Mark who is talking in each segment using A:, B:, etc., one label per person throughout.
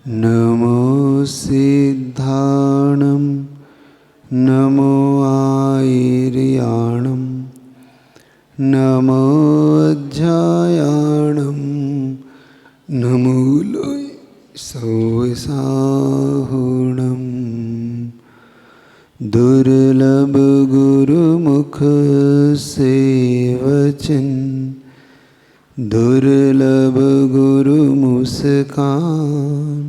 A: नमो सिद्धाणं नमो आयर्याणं नमो अध्यायाणं नमो लोय सौसाहुणं दुर्लभ गुरुमुख सेवचन दुर्लभ गुरु मुस्कान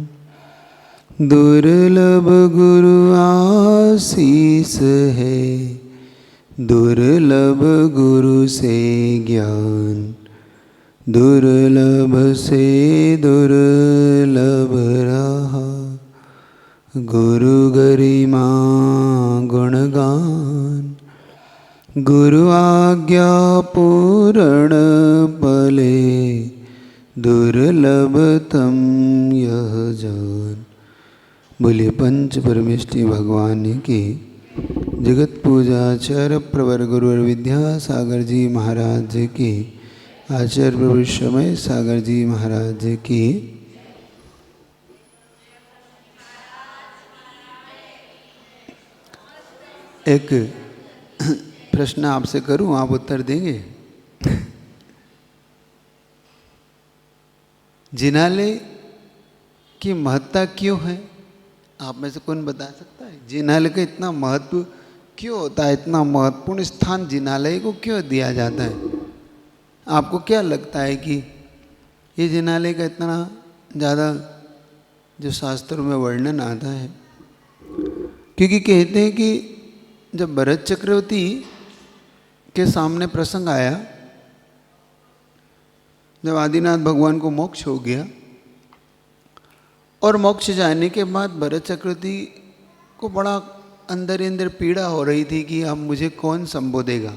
A: दुर्लभ गुरु आशीष है दुर्लभ गुरु से ज्ञान दुर्लभ से दुर्लभ रहा गुरु गरिमा गुणगान गुरु आज्ञा पूर्ण पले दुर्लभतम यह जान। बोलिए पंच परमेष्टि भगवान की जगत पूजा आचार्य प्रवर गुरुवर विद्यासागर जी महाराज की आचार्य प्रभु समय सागर जी महाराज की। एक प्रश्न आपसे करूं, आप उत्तर देंगे? जिनालय की महत्ता क्यों है? आप में से कौन बता सकता है? जिनालय का इतना महत्व क्यों होता है? इतना महत्वपूर्ण स्थान जिनालय को क्यों दिया जाता है? आपको क्या लगता है कि ये जिनालय का इतना ज़्यादा जो शास्त्रों में वर्णन आता है? क्योंकि कहते हैं कि जब भरत चक्रवर्ती के सामने प्रसंग आया, जब आदिनाथ भगवान को मोक्ष हो गया और मोक्ष जाने के बाद भरत चक्रवर्ती को बड़ा अंदर ही अंदर पीड़ा हो रही थी कि अब मुझे कौन संबोधेगा,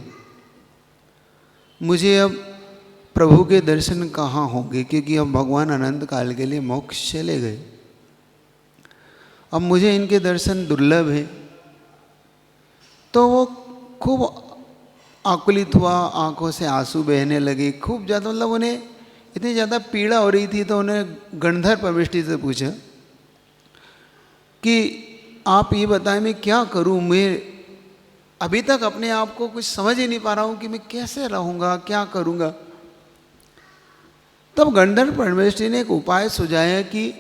A: मुझे अब प्रभु के दर्शन कहाँ होंगे, क्योंकि अब भगवान अनंत काल के लिए मोक्ष चले गए, अब मुझे इनके दर्शन दुर्लभ है। तो वो खूब आकुलित हुआ, आंखों से आंसू बहने लगे, खूब ज़्यादा, मतलब उन्हें इतनी ज़्यादा पीड़ा हो रही थी। तो उन्हें गणधर परमेष्टि से पूछा कि आप ये बताएं मैं क्या करूं, मैं अभी तक अपने आप को कुछ समझ ही नहीं पा रहा हूं कि मैं कैसे रहूंगा, क्या करूंगा। तब गणधर परमेष्टि ने एक उपाय सुझाया कि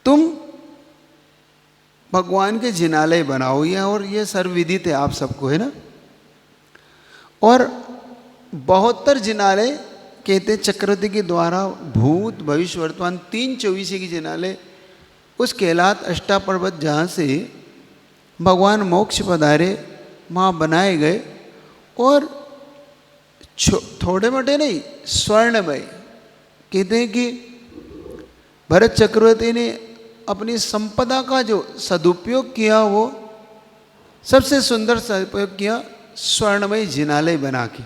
A: तुम भगवान के जिनालय बनाओ, ये और ये सर्वविदित है आप सबको, है ना। और 72 जिनालय कहते चक्रवर्ती के द्वारा भूत भविष्य वर्तमान 324 की जिनालय उस कैलाश अष्टापर्वत जहाँ से भगवान मोक्ष पधारे वहाँ बनाए गए। और थोड़े मोटे नहीं, स्वर्णमय। कहते हैं कि भरत चक्रवर्ती ने अपनी संपदा का जो सदुपयोग किया, वो सबसे सुंदर सदुपयोग किया स्वर्णमय जिनालय बना के।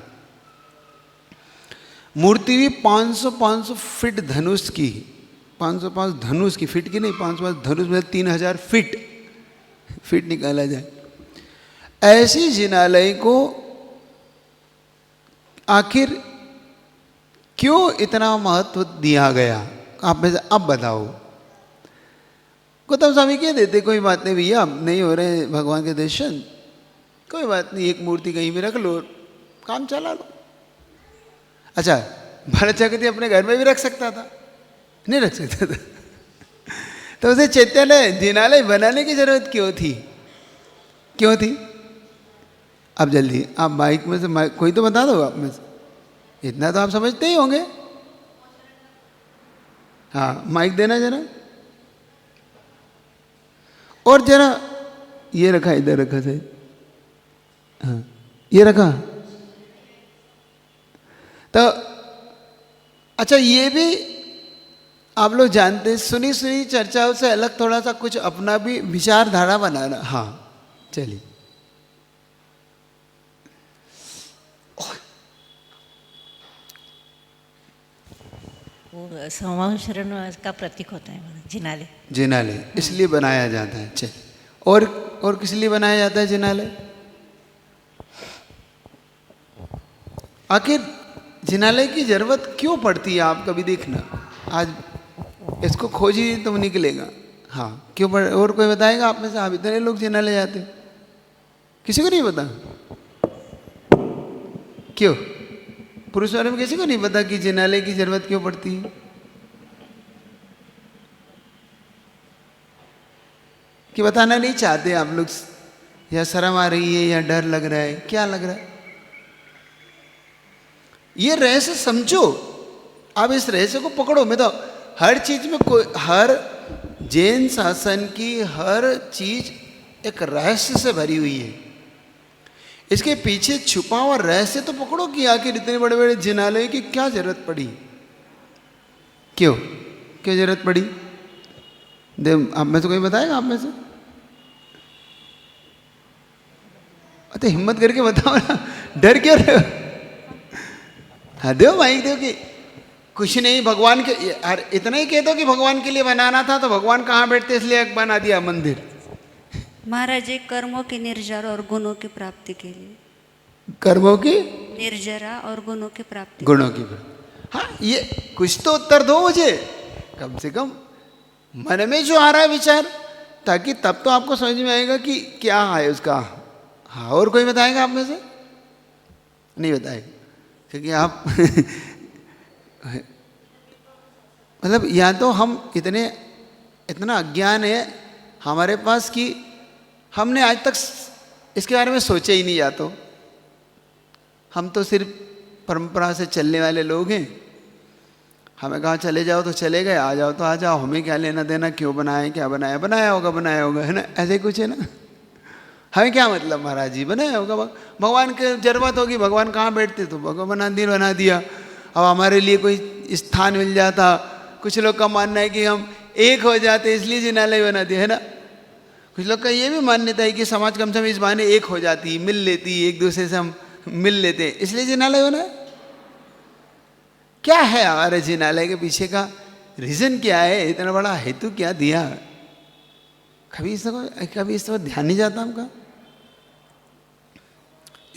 A: मूर्ति भी 500 फीट धनुष की, 505 धनुष की, फीट की नहीं, 505 धनुष में 3000 फीट निकाला जाए। ऐसी जिनालय को आखिर क्यों इतना महत्व दिया गया? आप में से अब बताओ। गौतम स्वामी कह देते कोई बात नहीं भैया, अब नहीं हो रहे भगवान के दर्शन, कोई बात नहीं, एक मूर्ति कहीं भी रख लो, काम चला लो। अच्छा, भरत चक्रवर्ती अपने घर में भी रख सकता था? नहीं रख सकता था। तो उसे चैत्यालय जिनालय बनाने की जरूरत क्यों थी? क्यों थी? अब जल्दी आप माइक में से कोई तो बता दो आप में से, इतना तो आप समझते ही होंगे। हाँ, माइक देना जरा, और जरा ये रखा, इधर रखा सही, हाँ ये रखा। तो अच्छा, ये भी आप लोग जानते हैं, सुनी सुनी चर्चाओं से अलग थोड़ा सा कुछ अपना भी विचारधारा बनाना। हाँ चलिए।
B: वो समाशरण का प्रतीक होता है जिनालय।
A: जिनालय इसलिए बनाया जाता है। चल, और किस लिए बनाया जाता है जिनालय? आखिर जिनालय की जरूरत क्यों पड़ती है? आप कभी देखना, आज इसको खोजिए तो निकलेगा। हाँ क्यों और कोई बताएगा आप में से? आप इतने लोग जिनालय जाते, किसी को नहीं पता? क्यों पुरुष वाले में किसी को नहीं पता कि जिनालय की जरूरत क्यों पड़ती है? कि बताना नहीं चाहते आप लोग, या शर्म आ रही है, या डर लग रहा है? क्या लग रहा है? ये रहस्य समझो, आप इस रहस्य को पकड़ो। मैं तो हर चीज में हर जैन शासन की हर चीज एक रहस्य से भरी हुई है। इसके पीछे छुपा हुआ रहस्य तो पकड़ो कि आखिर इतने बड़े बड़े जिनालय की क्या जरूरत पड़ी, क्यों क्यों जरूरत पड़ी? देव आप में से कोई बताएगा? आप में से अरे हिम्मत करके बताओ ना, डर क्यों रहे हो? हाँ देव माइक देव कि कुछ नहीं, भगवान के इतना ही कह दो कि भगवान के लिए बनाना था, तो भगवान कहाँ बैठते इसलिए बना दिया मंदिर।
C: महाराज जी, कर्मों की निर्जरा और गुणों की प्राप्ति के लिए।
A: कर्मों की
C: निर्जरा और गुणों की प्राप्ति।
A: गुणों की। हाँ ये कुछ तो उत्तर दो मुझे, कम से कम मन में जो आ रहा है विचार, ताकि तब तो आपको समझ में आएगा कि क्या है उसका। हाँ और कोई बताएगा आप में से? नहीं बताएगा, क्योंकि आप मतलब या तो हम इतना अज्ञान है हमारे पास कि हमने आज तक इसके बारे में सोचा ही नहीं। या तो हम तो सिर्फ परंपरा से चलने वाले लोग हैं, हमें कहा चले जाओ तो चले गए, आ जाओ तो आ जाओ, हमें क्या लेना देना, क्यों बनाए, क्या बनाया, बनाया होगा, है ना? ऐसे कुछ है ना, हमें क्या मतलब महाराज जी, बनाया होगा। भगवान की जरूरत होगी, भगवान कहाँ बैठते, तो भगवान मंदिर बना दिया। अब हमारे लिए कोई स्थान मिल जाता, कुछ लोग का मानना है कि हम एक हो जाते इसलिए जिनालय बना दिया, है ना? कुछ लोग का ये भी मान्यता है कि समाज कम से कम इस बहाने एक हो जाती, मिल लेती, एक दूसरे से हम मिल लेते, इसलिए जिनालय बना। क्या है हमारे जिनालय के पीछे का रीजन? क्या है? इतना बड़ा हेतु क्या दिया? कभी इस पर ध्यान नहीं जाता हमका।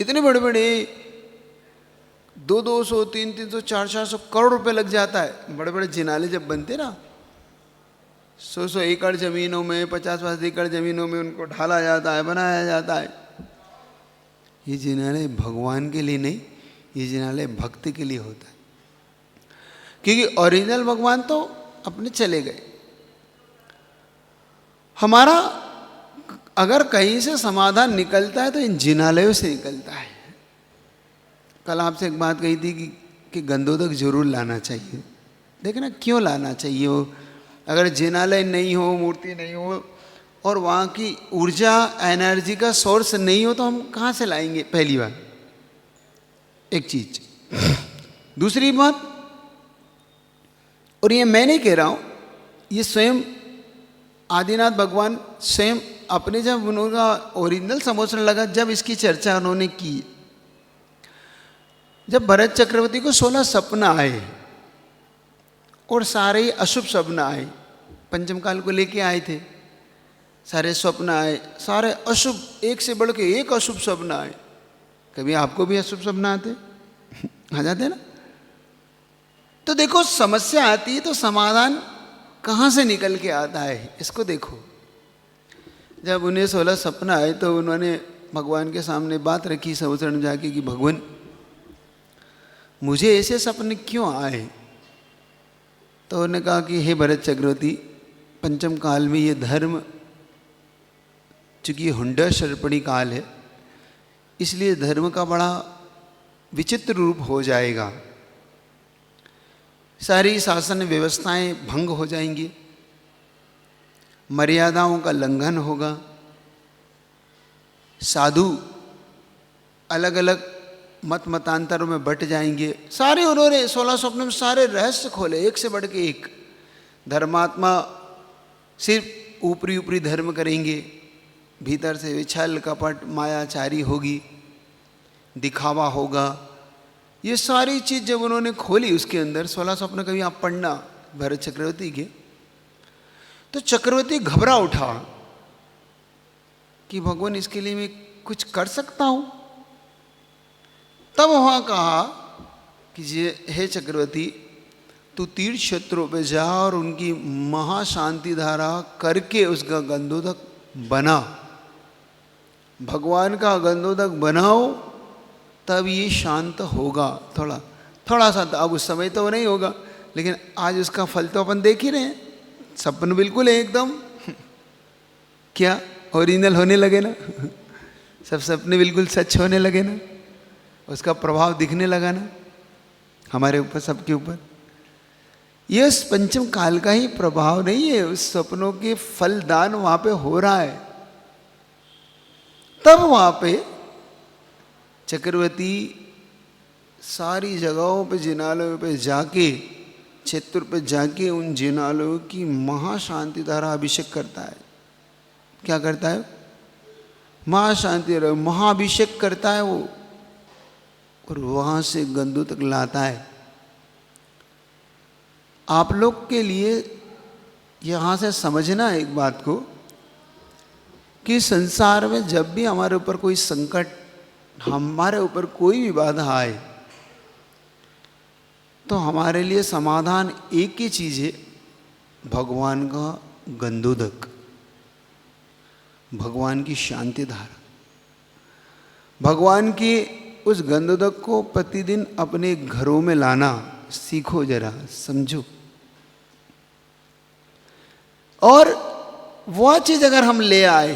A: इतने बड़े बड़े 200, 300, 400 करोड़ रुपए लग जाता है बड़े बड़े जिनाले जब बनते ना। 100 एकड़ जमीनों में, 50 एकड़ जमीनों में उनको ढाला जाता है, बनाया जाता है। ये जिनालय भगवान के लिए नहीं, ये जिनालय भक्ति के लिए होता है। क्योंकि ओरिजिनल भगवान तो अपने चले गए। हमारा अगर कहीं से समाधान निकलता है तो इन जिनालयों से निकलता है। कल आपसे एक बात कही थी कि गंधोदक जरूर लाना चाहिए। देखना क्यों लाना चाहिए वो? अगर जिनालय नहीं हो, मूर्ति नहीं हो और वहाँ की ऊर्जा एनर्जी का सोर्स नहीं हो तो हम कहाँ से लाएंगे? पहली बात एक चीज। दूसरी बात, और ये मैं नहीं कह रहा हूँ, ये स्वयं आदिनाथ भगवान स्वयं अपने जब उनका ओरिजिनल संबोधन लगा, जब इसकी चर्चा उन्होंने की, जब भरत चक्रवर्ती को 16 सपना आए और सारे अशुभ सपना आए, पंचम काल को लेके आए थे, सारे स्वप्न आए, सारे अशुभ, एक से बढ़ के एक अशुभ सपना आए। कभी आपको भी अशुभ सपना आते? आ जाते ना? तो देखो समस्या आती है तो समाधान कहाँ से निकल के आता है, इसको देखो। जब उन्हें 16 सपना आए तो उन्होंने भगवान के सामने बात रखी समुद्र जाके कि भगवान मुझे ऐसे सपने क्यों आए? तो उन्होंने कहा कि हे भरत चक्रवर्ती, पंचम काल में ये धर्म, चूँकि हुंडा शर्पणी काल है, इसलिए धर्म का बड़ा विचित्र रूप हो जाएगा। सारी शासन व्यवस्थाएं भंग हो जाएंगी, मर्यादाओं का लंघन होगा, साधु अलग अलग मत मतांतरों में बट जाएंगे। सारे उन्होंने 16 स्वप्नों में सारे रहस्य खोले, एक से बढ़ के एक। धर्मात्मा सिर्फ ऊपरी ऊपरी धर्म करेंगे, भीतर से विछल कपट मायाचारी होगी, दिखावा होगा। ये सारी चीज़ जब उन्होंने खोली उसके अंदर 16 स्वप्न, कभी आप पढ़ना भरत चक्रवर्ती के, तो चक्रवर्ती घबरा उठा कि भगवान इसके लिए मैं कुछ कर सकता हूँ। तब वहाँ कहा कि हे चक्रवर्ती, तू तीर्थ क्षेत्रों पे जा और उनकी महाशांति धारा करके उसका गंधोदक बना, भगवान का गंधोदक बनाओ, तब ये शांत होगा। थोड़ा सा, अब उस समय तो नहीं होगा, लेकिन आज उसका फल तो अपन देख ही रहे हैं। सपन बिल्कुल है एकदम क्या ओरिजिनल होने लगे ना, सब सपने बिल्कुल सच होने लगे ना, उसका प्रभाव दिखने लगा ना हमारे ऊपर, सबके ऊपर। ये उस पंचम काल का ही प्रभाव नहीं है, उस सपनों के फलदान वहां पे हो रहा है। तब वहां पे चक्रवर्ती सारी जगहों पे, जिनालयों पे जाके, क्षेत्र पे जाके उन जिनालयों की महाशांति धारा अभिषेक करता है। क्या करता है? महाशांति महाअभिषेक करता है वो, और वहां से गंधों तक लाता है। आप लोग के लिए यहाँ से समझना एक बात को कि संसार में जब भी हमारे ऊपर कोई संकट, हमारे ऊपर कोई भी बाधा आए, तो हमारे लिए समाधान एक ही चीज़ है, भगवान का गंधोदक, भगवान की शांति धारा। भगवान की उस गंधोदक को प्रतिदिन अपने घरों में लाना सीखो, जरा समझो। और वह चीज़ अगर हम ले आए,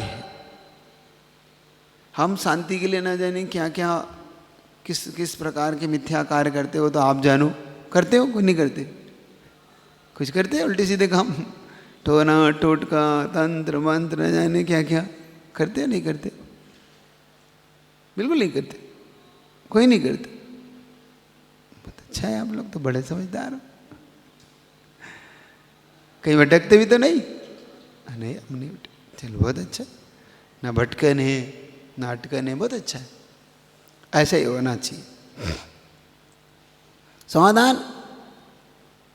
A: हम शांति के लिए ना जाने क्या क्या किस किस प्रकार के मिथ्या कार्य करते हो, तो आप जानो। करते हो? कुछ नहीं करते? कुछ करते हैं उल्टे सीधे काम, टोना टोटका तंत्र मंत्र न जाने क्या क्या करते हो? नहीं करते, बिल्कुल नहीं करते, कोई नहीं करते। बहुत अच्छा है, आप लोग तो बड़े समझदार हो। कहीं भटकते भी तो नहीं? नहीं, हम नहीं भटके। चलो बहुत अच्छा, ना भटकन है ना अटकन है, बहुत अच्छा है, ऐसा ही होना चाहिए। समाधान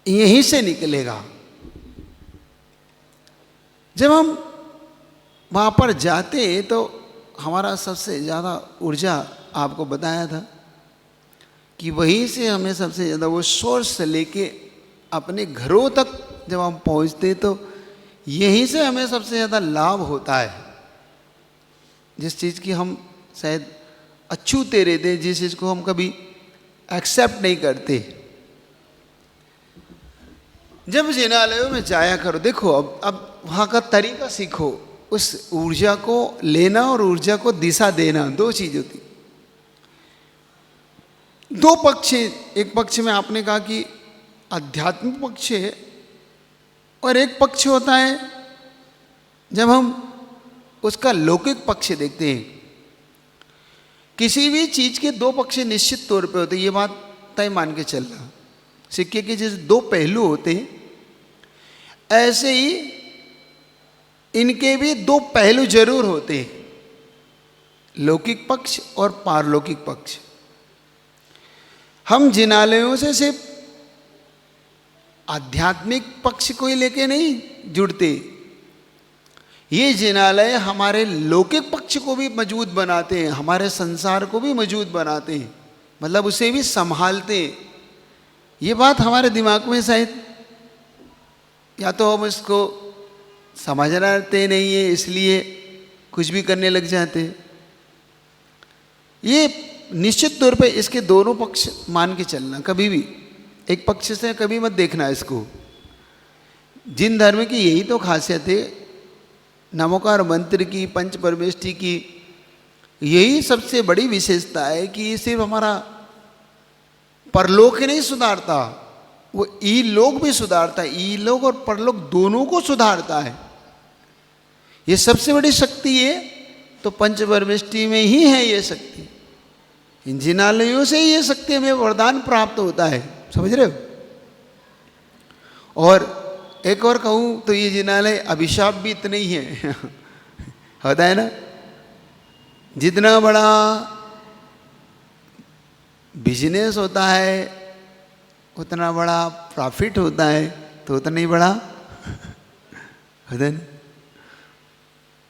A: यहीं से निकलेगा। जब हम वहाँ पर जाते तो हमारा सबसे ज़्यादा ऊर्जा, आपको बताया था कि वहीं से हमें सबसे ज़्यादा वो सोर्स से लेके अपने घरों तक जब हम पहुँचते तो यहीं से हमें सबसे ज़्यादा लाभ होता है। जिस चीज़ की हम शायद अछूते रहते हैं, जिस चीज़ को हम कभी एक्सेप्ट नहीं करते, जब जिनालयों में जाया करो, देखो अब वहाँ का तरीका सीखो। उस ऊर्जा को लेना और ऊर्जा को दिशा देना, दो चीज़ होती। दो पक्ष हैं। एक पक्ष में आपने कहा कि आध्यात्मिक पक्ष है, और एक पक्ष होता है जब हम उसका लौकिक पक्ष देखते हैं। किसी भी चीज़ के दो पक्ष निश्चित तौर पे होते हैं, ये बात तय मान के चलना। सिक्के के जैसे दो पहलू होते हैं, ऐसे ही इनके भी दो पहलू जरूर होते हैं, लौकिक पक्ष और पारलौकिक पक्ष। हम जिनालयों से सिर्फ आध्यात्मिक पक्ष को ही लेके नहीं जुड़ते, ये जिनालय हमारे लौकिक पक्ष को भी मजबूत बनाते हैं, हमारे संसार को भी मजबूत बनाते हैं, मतलब उसे भी संभालते हैं। ये बात हमारे दिमाग में शायद या तो हम इसको समझते नहीं है, इसलिए कुछ भी करने लग जाते। ये निश्चित तौर पे इसके दोनों पक्ष मान के चलना, कभी भी एक पक्ष से कभी मत देखना इसको। जिन धर्म की यही तो खासियत है, नमोकार मंत्र की, पंच परमेष्टि की, यही सबसे बड़ी विशेषता है कि ये सिर्फ हमारा परलोक ही नहीं सुधारता, वो ई लोक भी सुधारता है। ई लोक और परलोक दोनों को सुधारता है। ये सबसे बड़ी शक्ति है तो पंच परमेष्टि में ही है ये शक्ति। इन जिनालयों से ये शक्ति हमें वरदान प्राप्त होता है, समझ रहे हो? और एक और कहूँ तो ये जिनालय अभिशाप भी इतने ही है होता है ना, जितना बड़ा बिजनेस होता है उतना बड़ा प्रॉफिट होता है, तो उतना ही बड़ा होता है ना।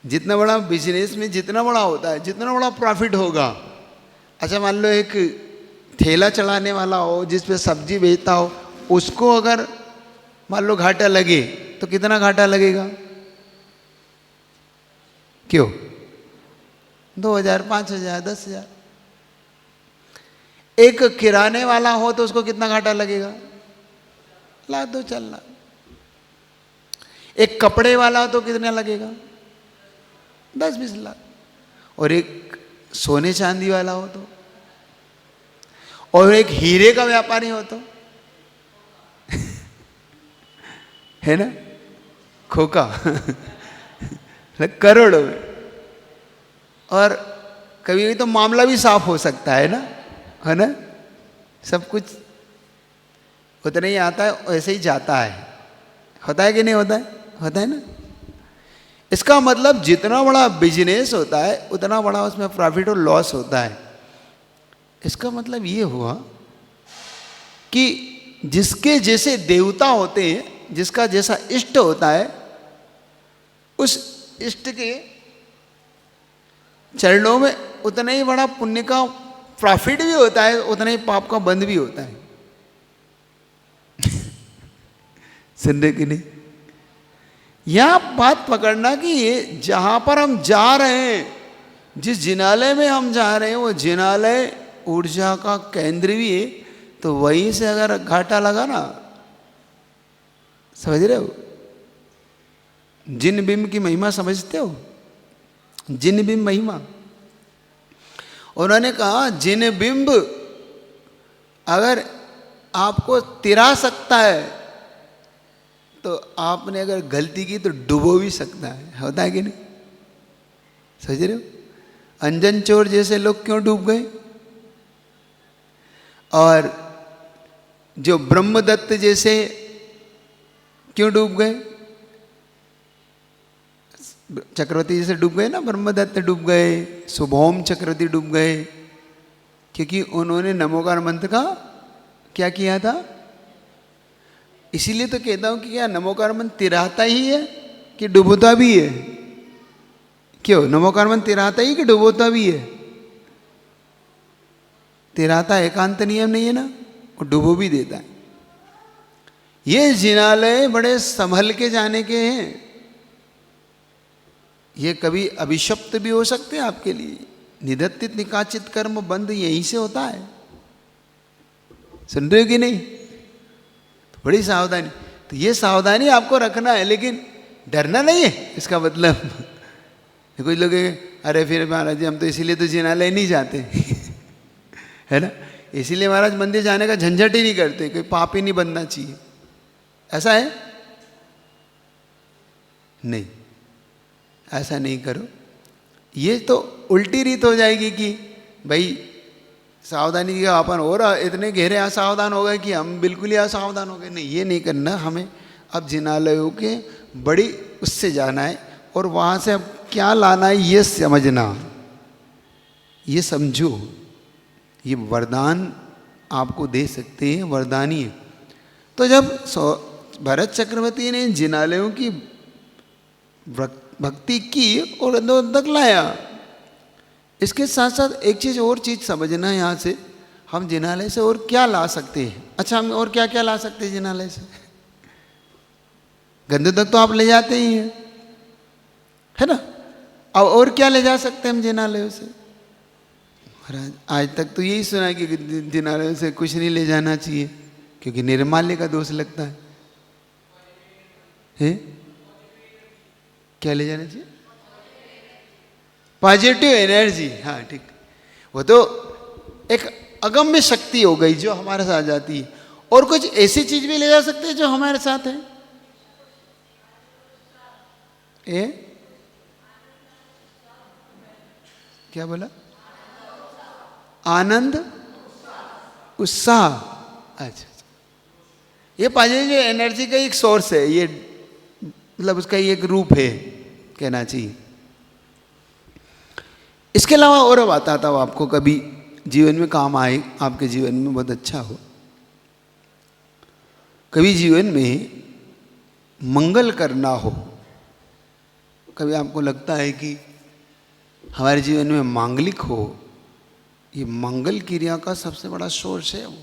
A: जितना बड़ा बिजनेस में जितना बड़ा होता है, जितना बड़ा प्रॉफिट होगा। अच्छा मान लो एक ठेला चलाने वाला हो जिस पे सब्जी बेचता हो, उसको अगर मान लो घाटा लगे तो कितना घाटा लगेगा? क्यों? 2000, 5000, 10,000। एक किराने वाला हो तो उसको कितना घाटा लगेगा? लाख 2-4 लाख। एक कपड़े वाला हो तो कितना लगेगा? 10-20 लाख। और एक सोने चांदी वाला हो तो, और एक हीरे का व्यापारी हो तो है ना, खोका करोड़ों में। और कभी कभी तो मामला भी साफ हो सकता है ना, सब कुछ उतना ही आता है वैसे ही जाता है। होता है कि नहीं होता है? होता है ना। इसका मतलब जितना बड़ा बिजनेस होता है उतना बड़ा उसमें प्रॉफिट और लॉस होता है। इसका मतलब ये हुआ कि जिसके जैसे देवता होते हैं, जिसका जैसा इष्ट होता है, उस इष्ट के चरणों में उतना ही बड़ा पुण्य का प्रॉफिट भी होता है, उतना ही पाप का बंध भी होता है। सुन रहे कि नहीं? यह बात पकड़ना कि ये जहां पर हम जा रहे हैं, जिस जिनालय में हम जा रहे हैं, वो जिनालय ऊर्जा का केंद्र भी है। तो वहीं से अगर घाटा लगा ना, समझ रहे हो? जिन बिंब की महिमा समझते हो? जिन बिंब महिमा, उन्होंने कहा जिन बिंब अगर आपको तिरा सकता है तो आपने अगर गलती की तो डुबो भी सकता है। होता है कि नहीं? समझ रहे हो? अंजन चोर जैसे लोग क्यों डूब गए? और जो ब्रह्मदत्त जैसे क्यों डूब गए? चक्रवर्ती जैसे डूब गए ना, ब्रह्मदत्त डूब गए, शुभोम चक्रवर्ती डूब गए, क्योंकि उन्होंने नमोकार मंत्र का क्या किया था। इसीलिए तो कहता हूं कि क्या नमोकार मंत्र तिराता ही है कि डुबोता भी है? क्यों? नमोकार मंत्र तिराता ही कि डुबोता भी है? तिराता एकांत नियम नहीं है ना, और डुबो भी देता है। ये जिनालय बड़े संभल के जाने के हैं। ये कभी अभिशप्त भी हो सकते हैं आपके लिए। निधत्तित निकाचित कर्म बंद यहीं से होता है। सुन रहे हो कि नहीं? तो बड़ी सावधानी, तो ये सावधानी आपको रखना है, लेकिन डरना नहीं है इसका मतलब। कुछ लोग अरे फिर महाराज जी हम तो इसीलिए तो जिनालय नहीं जाते है ना, इसीलिए महाराज मंदिर जाने का झंझट ही नहीं करते, कोई पाप ही नहीं बनना चाहिए, ऐसा है? नहीं, ऐसा नहीं करो। ये तो उल्टी रीत हो जाएगी कि भाई सावधानी की अपन और इतने गहरे असावधान हो गए कि हम बिल्कुल ही असावधान हो गए। नहीं, ये नहीं करना हमें। अब जिनालयों के बड़ी उससे जाना है और वहाँ से अब क्या लाना है ये समझना, ये समझो। ये वरदान आपको दे सकते हैं, वरदानी है। तो जब भरत चक्रवर्ती ने जिनालयों की भक्ति की और अंदर तक लाया, इसके साथ साथ एक चीज़ और चीज़ समझना है यहाँ से, हम जिनालय से और क्या ला सकते हैं। अच्छा, हम और क्या क्या ला सकते हैं जिनालय से? गंदे तक तो आप ले जाते ही हैं, है ना। अब और क्या ले जा सकते हैं हम जिनालयों से? महाराज आज तक तो यही सुना है कि जिनालयों से कुछ नहीं ले जाना चाहिए क्योंकि निर्माल्य का दोष लगता है? क्या ले जाना चाहिए? Positive energy. हाँ ठीक, वो तो एक अगम्य शक्ति हो गई जो हमारे साथ जाती है। और कुछ ऐसी चीज भी ले जा सकते हैं जो हमारे साथ है। क्या बोला? आनंद, उत्साह। अच्छा, ये पॉजिटिव एनर्जी का एक सोर्स है, ये मतलब उसका एक रूप है कहना चाहिए। इसके अलावा और बताता हूँ आपको, कभी जीवन में काम आए, आपके जीवन में बहुत अच्छा हो। कभी जीवन में मंगल करना हो, कभी आपको लगता है कि हमारे जीवन में मांगलिक हो, ये मंगल क्रिया का सबसे बड़ा सोर्स है वो।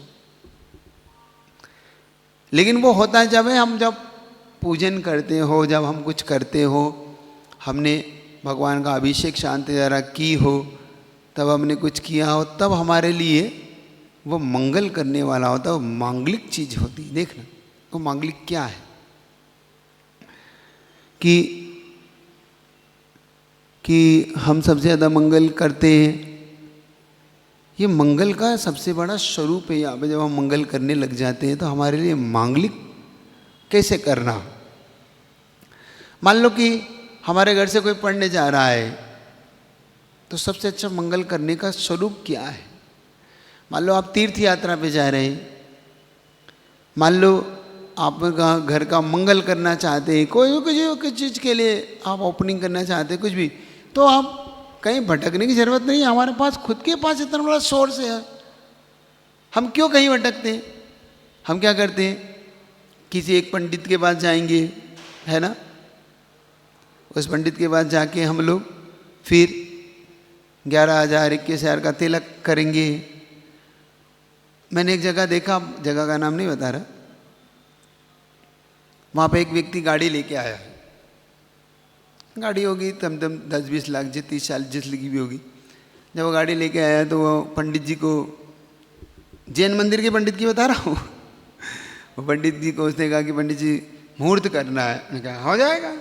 A: लेकिन वो होता है जब पूजन करते हो, जब हम कुछ करते हो, हमने भगवान का अभिषेक शांति द्वारा की हो, तब हमने कुछ किया हो, तब हमारे लिए वो मंगल करने वाला होता है, वो मांगलिक चीज होती है। देखना वो मांगलिक क्या है कि हम सबसे ज़्यादा मंगल करते हैं। ये मंगल का सबसे बड़ा स्वरूप है। यहाँ पे जब हम मंगल करने लग जाते हैं तो हमारे लिए मांगलिक कैसे करना। मान लो कि हमारे घर से कोई पढ़ने जा रहा है, तो सबसे अच्छा मंगल करने का स्वरूप क्या है। मान लो आप तीर्थ यात्रा पे जा रहे हैं, मान लो आप घर का मंगल करना चाहते हैं, कोई चीज़ के लिए आप ओपनिंग करना चाहते हैं, कुछ भी, तो आप कहीं भटकने की ज़रूरत नहीं है। हमारे पास खुद के पास इतना बड़ा सोर्स है, हम क्यों कहीं भटकते हैं। हम क्या करते हैं, किसी एक पंडित के पास जाएंगे, है ना, उस पंडित के पास जाके हम लोग फिर 11,000 21,000 का तिलक करेंगे। मैंने एक जगह देखा, जगह का नाम नहीं बता रहा, वहाँ पे एक व्यक्ति गाड़ी लेके आया, गाड़ी होगी तम 10-20 लाख, 30-40 लगी भी होगी। जब वो गाड़ी लेके आया तो वो पंडित जी को, जैन मंदिर के पंडित की बता रहा हूँ, वो पंडित जी को उसने कहा कि पंडित जी मुहूर्त करना है। मैंने कहा हो जाएगा।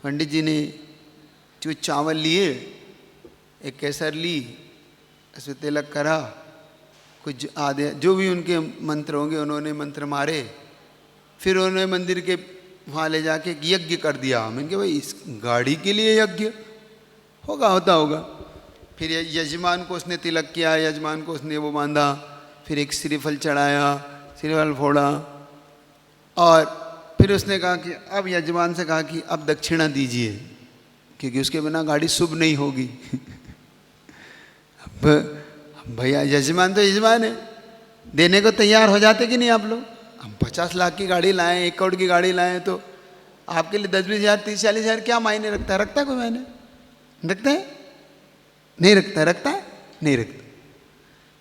A: पंडित जी ने जो चावल लिए, एक केसर ली, उसमें तिलक करा, कुछ आधे जो भी उनके मंत्र होंगे उन्होंने मंत्र मारे, फिर उन्होंने मंदिर के वहाँ ले जाके एक यज्ञ कर दिया। मैंने कहा भाई इस गाड़ी के लिए यज्ञ होता होगा। फिर यजमान को उसने तिलक किया, यजमान को उसने वो बांधा, फिर एक श्रीफल चढ़ाया, श्रीफल फोड़ा, और फिर उसने कहा कि अब यजमान से कहा कि अब दक्षिणा दीजिए, क्योंकि उसके बिना गाड़ी शुभ नहीं होगी। अब भैया यजमान तो यजमान है, देने को तैयार हो जाते कि नहीं आप लोग। हम 50 लाख की गाड़ी लाएं, 1 करोड़ की गाड़ी लाएं, तो आपके लिए 10-20 हज़ार 30-40 हज़ार क्या मायने रखता है। रखता है कोई मायने? रखता है? नहीं रखता। रखता है? नहीं रखता।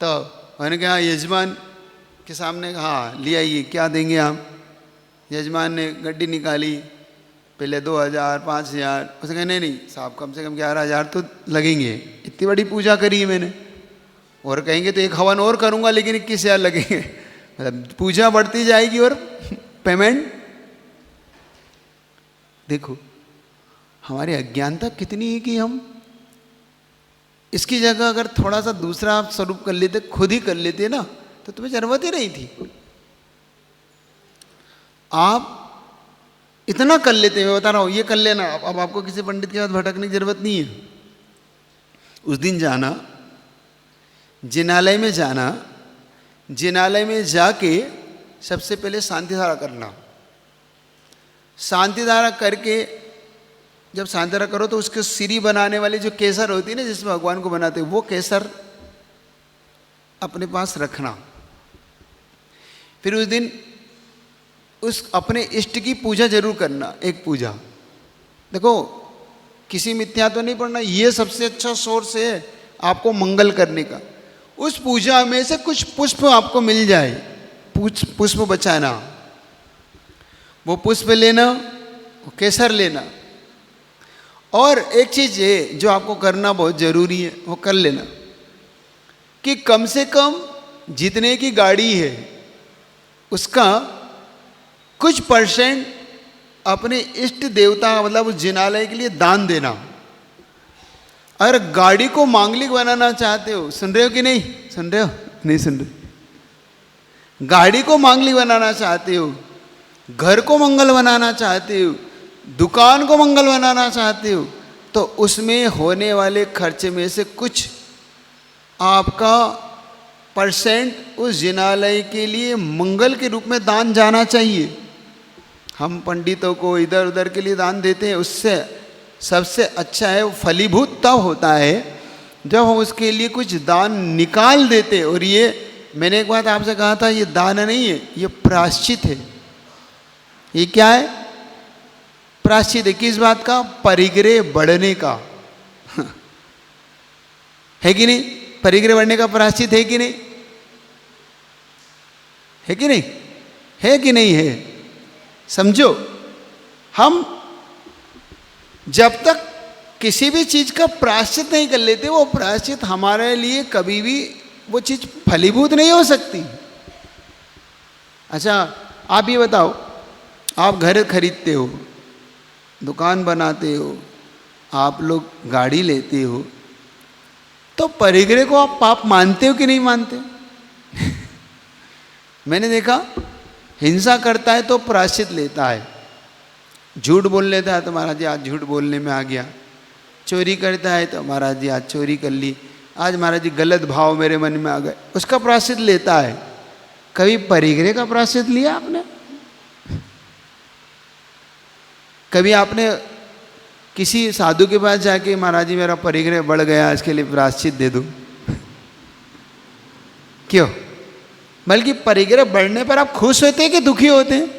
A: तो मैंने कहा यजमान के सामने, हाँ ले आइए, क्या देंगे आप। यजमान ने गड्डी निकाली, पहले 2,000 5,000, उसने कहा नहीं साहब कम से कम 11,000 तो लगेंगे, इतनी बड़ी पूजा करी है मैंने, और कहेंगे तो एक हवन और करूँगा लेकिन 21,000 लगेंगे। मतलब पूजा बढ़ती जाएगी और पेमेंट। देखो हमारी अज्ञानता कितनी है कि हम इसकी जगह अगर थोड़ा सा दूसरा आप स्वरूप कर लेते, खुद ही कर लेते ना, तो तुम्हें जरूरत ही नहीं थी। आप इतना कर लेते, मैं बता रहा हूँ, ये कर लेना, अब आपको किसी पंडित के पास भटकने की जरूरत नहीं है। उस दिन जाना, जिनालय में जाना, जिनालय में जाके सबसे पहले शांति धारा करना। शांति धारा करके जब शांति धारा करो तो उसके सीरी बनाने वाली जो केसर होती है ना, जिसमें भगवान को बनाते हैं, वो केसर अपने पास रखना। फिर उस दिन उस अपने इष्ट की पूजा जरूर करना। एक पूजा देखो, किसी मिथ्या तो नहीं पढ़ना, ये सबसे अच्छा सोर्स है आपको मंगल करने का। उस पूजा में से कुछ पुष्प आपको मिल जाए, पुष्प बचाना, वो पुष्प लेना, वो केसर लेना। और एक चीज है जो आपको करना बहुत जरूरी है, वो कर लेना कि कम से कम जितने की गाड़ी है उसका कुछ % अपने इष्ट देवता, मतलब उस जिनालय के लिए दान देना। अगर गाड़ी को मांगलिक बनाना चाहते हो, सुन रहे हो कि नहीं, सुन रहे हो, नहीं सुन रहे, गाड़ी को मांगलिक बनाना चाहते हो, घर को मंगल बनाना चाहते हो, दुकान को मंगल बनाना चाहते हो, तो उसमें होने वाले खर्चे में से कुछ आपका % उस जिनालय के लिए मंगल के रूप में दान जाना चाहिए। हम पंडितों को इधर उधर के लिए दान देते हैं, उससे सबसे अच्छा है, वो फलीभूत तब होता है जब हम उसके लिए कुछ दान निकाल देते। और ये मैंने एक बात आपसे कहा था, ये दान नहीं है, ये प्रायश्चित है। ये क्या है? प्रायश्चित है। किस बात का? परिग्रह बढ़ने का। है कि नहीं? परिग्रह बढ़ने का प्रायश्चित है कि नहीं? है कि नहीं? है कि नहीं है? समझो, हम जब तक किसी भी चीज का प्रायश्चित नहीं कर लेते, वो प्रायश्चित हमारे लिए कभी भी वो चीज फलीभूत नहीं हो सकती। अच्छा, आप ये बताओ, आप घर खरीदते हो, दुकान बनाते हो, आप लोग गाड़ी लेते हो, तो परिग्रह को आप पाप मानते हो कि नहीं मानते? मैंने देखा, हिंसा करता है तो प्रायश्चित लेता है, झूठ बोल लेता है तो महाराज जी आज झूठ बोलने में आ गया, चोरी करता है तो महाराज जी आज चोरी कर ली, आज महाराज जी गलत भाव मेरे मन में आ गए, उसका प्रायश्चित लेता है। कभी परिग्रह का प्रायश्चित लिया आपने? कभी आपने किसी साधु के पास जाके महाराज जी मेरा परिग्रह बढ़ गया, इसके लिए प्रायश्चित दे दो? क्यों? बल्कि परिग्रह बढ़ने पर आप खुश होते हैं कि दुखी होते हैं?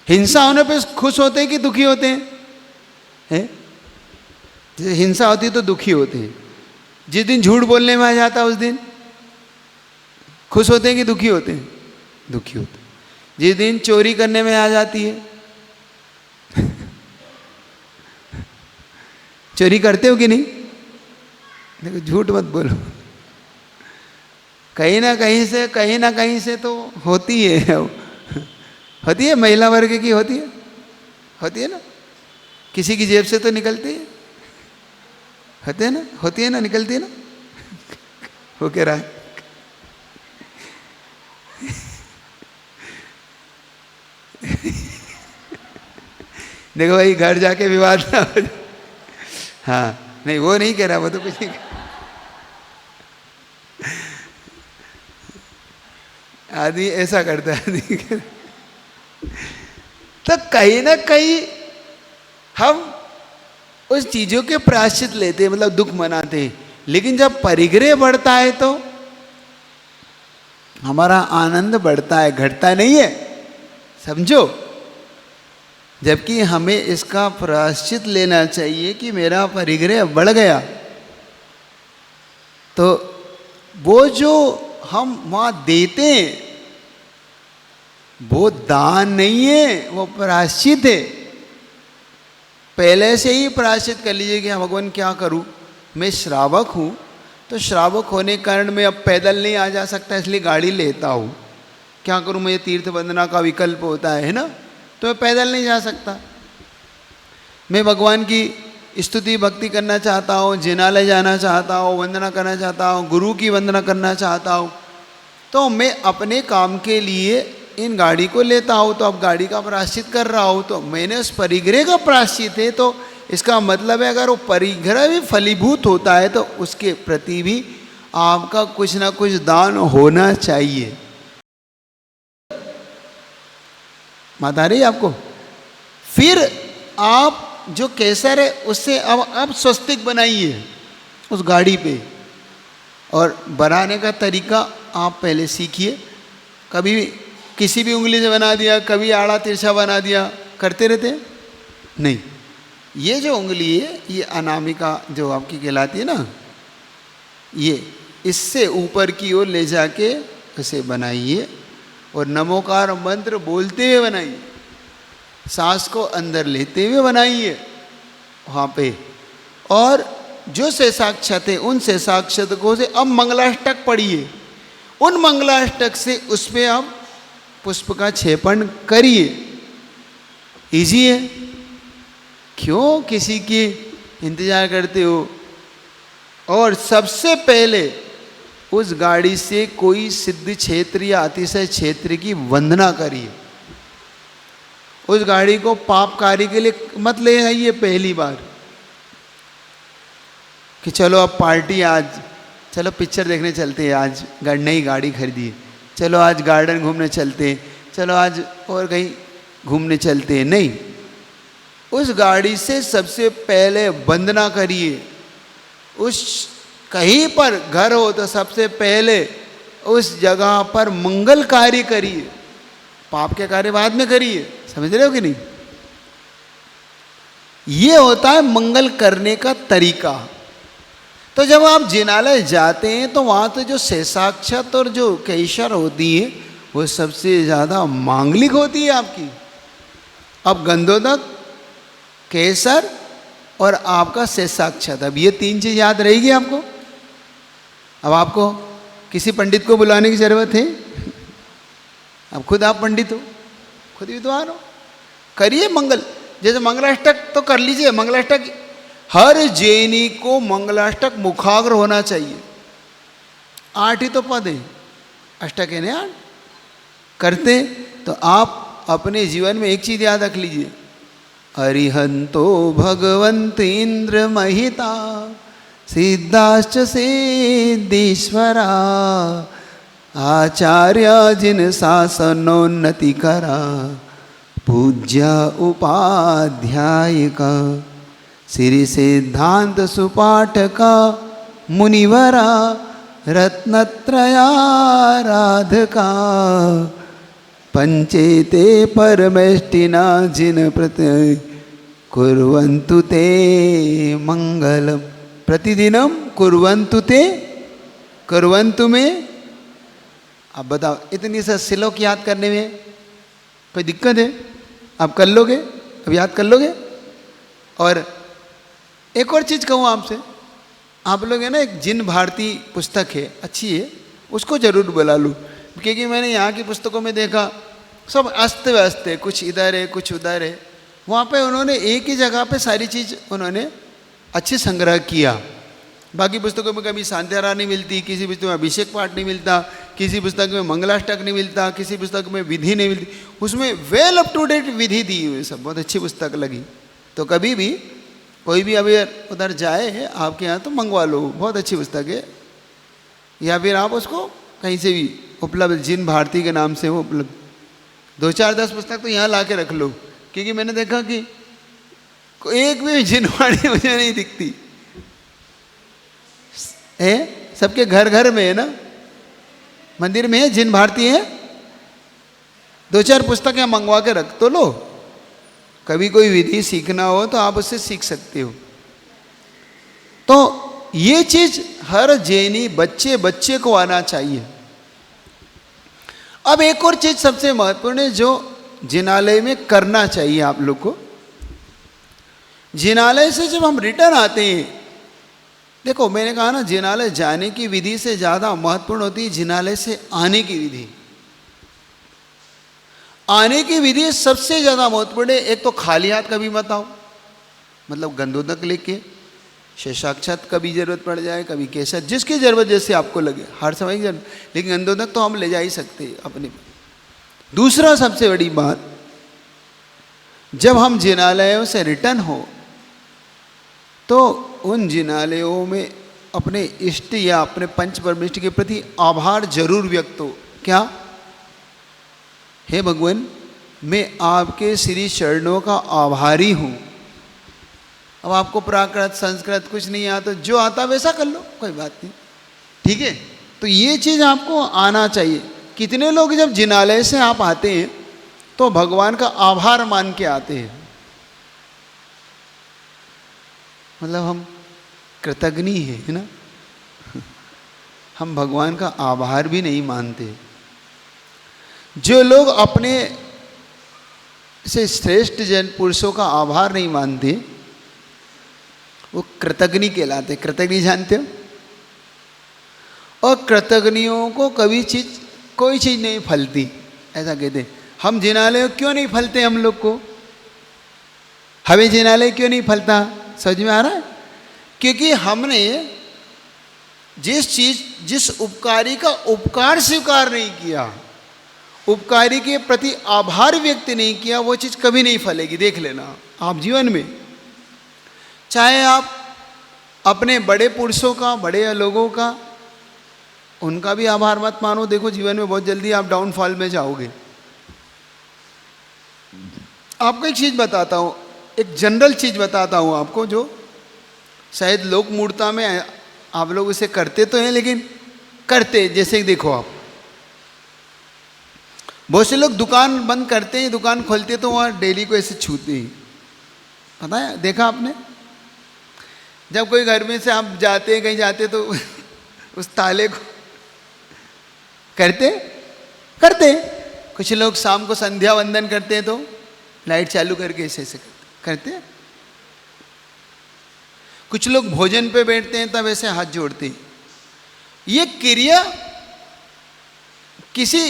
A: हिंसा होने पर खुश होते हैं कि दुखी होते हैं? है? जैसे हिंसा होती है तो दुखी होते हैं, जिस दिन झूठ बोलने में आ जाता है उस दिन खुश होते हैं कि दुखी होते हैं? दुखी होते हैं। जिस दिन चोरी करने में आ जाती है, चोरी करते हो कि नहीं? देखो, झूठ मत बोलो, कहीं ना कहीं से तो होती है, होती है, महिला वर्ग की होती है ना, किसी की जेब से तो निकलती है, होते है ना, होती है ना, निकलती है ना, हो क्या रहा है? देखो भाई, घर जाके विवाद ना हो जाए। हाँ, नहीं वो नहीं कह रहा, वो तो कुछ नहीं। आदमी ऐसा करता है, आदमी तो कहीं ना कहीं हम उस चीजों के प्रायश्चित लेते हैं, मतलब दुख मनाते हैं, लेकिन जब परिग्रह बढ़ता है तो हमारा आनंद बढ़ता है, घटता नहीं है। समझो, जबकि हमें इसका प्रायश्चित लेना चाहिए कि मेरा परिग्रह बढ़ गया, तो वो जो हम वहाँ देते हैं वो दान नहीं है, वो प्रायश्चित है। पहले से ही प्रायश्चित कर लीजिए कि हाँ भगवान क्या करूँ, मैं श्रावक हूँ, तो श्रावक होने के कारण मैं अब पैदल नहीं आ जा सकता, इसलिए गाड़ी लेता हूँ। क्या करूँ, मुझे तीर्थ वंदना का विकल्प होता है ना, तो मैं पैदल नहीं जा सकता। मैं भगवान की स्तुति भक्ति करना चाहता हूँ, जिनालय जाना चाहता हूँ, वंदना करना चाहता हूँ, गुरु की वंदना करना चाहता हूँ, तो मैं अपने काम के लिए इन गाड़ी को लेता हूँ, तो अब गाड़ी का प्रायश्चित कर रहा हूँ, तो मैंने उस परिग्रह का प्रायश्चित है। तो इसका मतलब है अगर वो परिग्रह भी फलीभूत होता है तो उसके प्रति भी आपका कुछ ना कुछ दान होना चाहिए। माता रही आपको? फिर आप जो केसर है उससे अब स्वस्तिक बनाइए उस गाड़ी पे, और बनाने का तरीका आप पहले सीखिए। कभी किसी भी उंगली से बना दिया, कभी आड़ा तिरछा बना दिया, करते रहते नहीं। ये जो उंगली है, ये अनामिका जो आपकी कहलाती है ना, ये इससे ऊपर की ओर ले जाके उसे बनाइए और नमोकार मंत्र बोलते हुए बनाइए, सांस को अंदर लेते हुए बनाइए वहाँ पे। और जो शेषाक्षत है उन शेषाक्षतकों से अब मंगलाष्टक पढ़िए, उन मंगलाष्टक से उस पर आप पुष्प का छेपन करिए। इजी है, क्यों किसी की इंतजार करते हो? और सबसे पहले उस गाड़ी से कोई सिद्ध क्षेत्र या अतिशय क्षेत्र की वंदना करिए। उस गाड़ी को पापकारी के लिए मत ले आइए पहली बार कि चलो अब पार्टी, आज चलो पिक्चर देखने चलते हैं, आज नई गाड़ी खरीदी, चलो आज गार्डन घूमने चलते हैं, चलो आज और कहीं घूमने चलते हैं। नहीं, उस गाड़ी से सबसे पहले वंदना करिए। उस कहीं पर घर हो तो सबसे पहले उस जगह पर मंगल कार्य करिए, पाप के कार्य बाद में करिए। समझ रहे हो कि नहीं? ये होता है मंगल करने का तरीका। तो जब आप जिनालय जाते हैं तो वहाँ तो जो शेषाक्षत और जो कैसर होती है वो सबसे ज़्यादा मांगलिक होती है आपकी। अब गंधोदक, केसर और आपका शेषाक्षत, अब ये 3 चीज़ याद रहेगी आपको। अब आपको किसी पंडित को बुलाने की ज़रूरत है? अब खुद आप पंडित हो, खुद विद्वान हो, करिए मंगल। जैसे मंगलाष्टक तो कर लीजिए। मंगलाष्टक हर जैनी को मंगलाष्टक मुखाग्र होना चाहिए। 8 ही तो पद है, अष्टक है ना 8 करते। तो आप अपने जीवन में एक चीज़ याद रख लीजिए, अरिहंतो भगवंत इंद्र महिता सिद्धाश्च सिद्धीश्वरा आचार्य जिन शासनोन्नति करा पूज्य उपाध्यायिका श्री सिद्धांत सुपाठका मुनिवरा रत्नत्रयाराधका पंचेते परमेष्टिना जिन प्रत्यय कुर्वन्तु ते मंगलम प्रतिदिनम कुर्वन्तु ते। कुर्वन्तु में अब बताओ, इतनी सा श्लोक याद करने में कोई दिक्कत है? आप कर लोगे? अब याद कर लोगे? और एक और चीज़ कहूँ आपसे, आप लोग है ना, एक जिन भारती पुस्तक है, अच्छी है, उसको जरूर बुला लूँ। क्योंकि मैंने यहाँ की पुस्तकों में देखा सब अस्त व्यस्त है, कुछ इधर है कुछ उधर है। वहाँ पे उन्होंने एक ही जगह पे सारी चीज़ उन्होंने अच्छे संग्रह किया। बाकी पुस्तकों में कभी शांतिहारा नहीं मिलती, किसी पुस्तक में अभिषेक पाठ नहीं मिलता, किसी पुस्तक में मंगलाष्टक नहीं मिलता, किसी पुस्तक में विधि नहीं मिलती। उसमें वेल अप टू डेट विधि दी हुई, सब बहुत अच्छी पुस्तक लगी। तो कभी भी कोई भी अभी उधर जाए आपके यहाँ तो मंगवा लो, बहुत अच्छी पुस्तक है। या फिर आप उसको कहीं से भी उपलब्ध, जिन भारती के नाम से वो उपलब्ध, 2-4-10 पुस्तक तो यहाँ ला के रख लो। क्योंकि मैंने देखा कि एक भी जिनवाणी मुझे नहीं दिखती है, सबके घर घर में है ना, मंदिर में है जिन भारती है। 2-4 पुस्तकें मंगवा के रख तो लो, कभी कोई विधि सीखना हो तो आप उससे सीख सकते हो। तो ये चीज हर जैनी बच्चे बच्चे को आना चाहिए। अब एक और चीज सबसे महत्वपूर्ण है जो जिनालय में करना चाहिए आप लोग को। जिनालय से जब हम रिटर्न आते हैं, देखो मैंने कहा ना, जिनालय जाने की विधि से ज़्यादा महत्वपूर्ण होती है जिनालय से आने की विधि। आने की विधि सबसे ज़्यादा महत्वपूर्ण है। एक तो खाली हाथ कभी मत आओ, मतलब गंधोदक लेके, शेषाक्षत कभी जरूरत पड़ जाए, कभी केसर, जिसकी ज़रूरत जैसे आपको लगे, हर समय की जरूरत, लेकिन गंधोदक तो हम ले जा ही सकते हैं अपने। दूसरा सबसे बड़ी बात, जब हम जिनालयों से रिटर्न हो तो उन जिनालयों में अपने इष्ट या अपने पंच परमेष्ट के प्रति आभार जरूर व्यक्त हो। क्या? हे भगवान, मैं आपके श्री चरणों का आभारी हूँ। अब आपको प्राकृत संस्कृत कुछ नहीं आता, जो आता वैसा कर लो, कोई बात नहीं, ठीक है। तो ये चीज़ आपको आना चाहिए। कितने लोग जब जिनालय से आप आते हैं तो भगवान का आभार मान के आते हैं, मतलब हम कृतज्ञ है ना, हम भगवान का आभार भी नहीं मानते। जो लोग अपने से श्रेष्ठ जन पुरुषों का आभार नहीं मानते वो कृतज्ञ कहलाते। कृतज्ञ जानते हो? और कृतज्ञों को कभी कोई चीज़ नहीं फलती, ऐसा कहते। हम जिनालय क्यों नहीं फलते? हम लोग को हमें जिनालय क्यों नहीं फलता? समझ में आ रहा है? क्योंकि हमने जिस उपकारी का उपकार स्वीकार नहीं किया, उपकारी के प्रति आभार व्यक्त नहीं किया, वो चीज़ कभी नहीं फलेगी। देख लेना आप जीवन में, चाहे आप अपने बड़े पुरुषों का, बड़े लोगों का, उनका भी आभार मत मानो। देखो जीवन में बहुत जल्दी आप डाउनफॉल में जाओगे। आपको एक चीज़ बताता हूँ, एक जनरल चीज़ बताता हूँ आपको, जो शायद लोक मूर्ता में आप लोग उसे करते तो हैं, लेकिन करते जैसे देखो आप, बहुत से लोग दुकान बंद करते हैं, दुकान खोलते तो वहाँ डेली को ऐसे छूते हैं, पता है? देखा आपने? जब कोई घर में से आप जाते हैं कहीं जाते तो उस ताले को करते। कुछ लोग शाम को संध्या वंदन करते हैं तो लाइट चालू करके ऐसे ऐसे करते हैं। कुछ लोग भोजन पे बैठते हैं तब ऐसे हाथ जोड़ते हैं। ये क्रिया किसी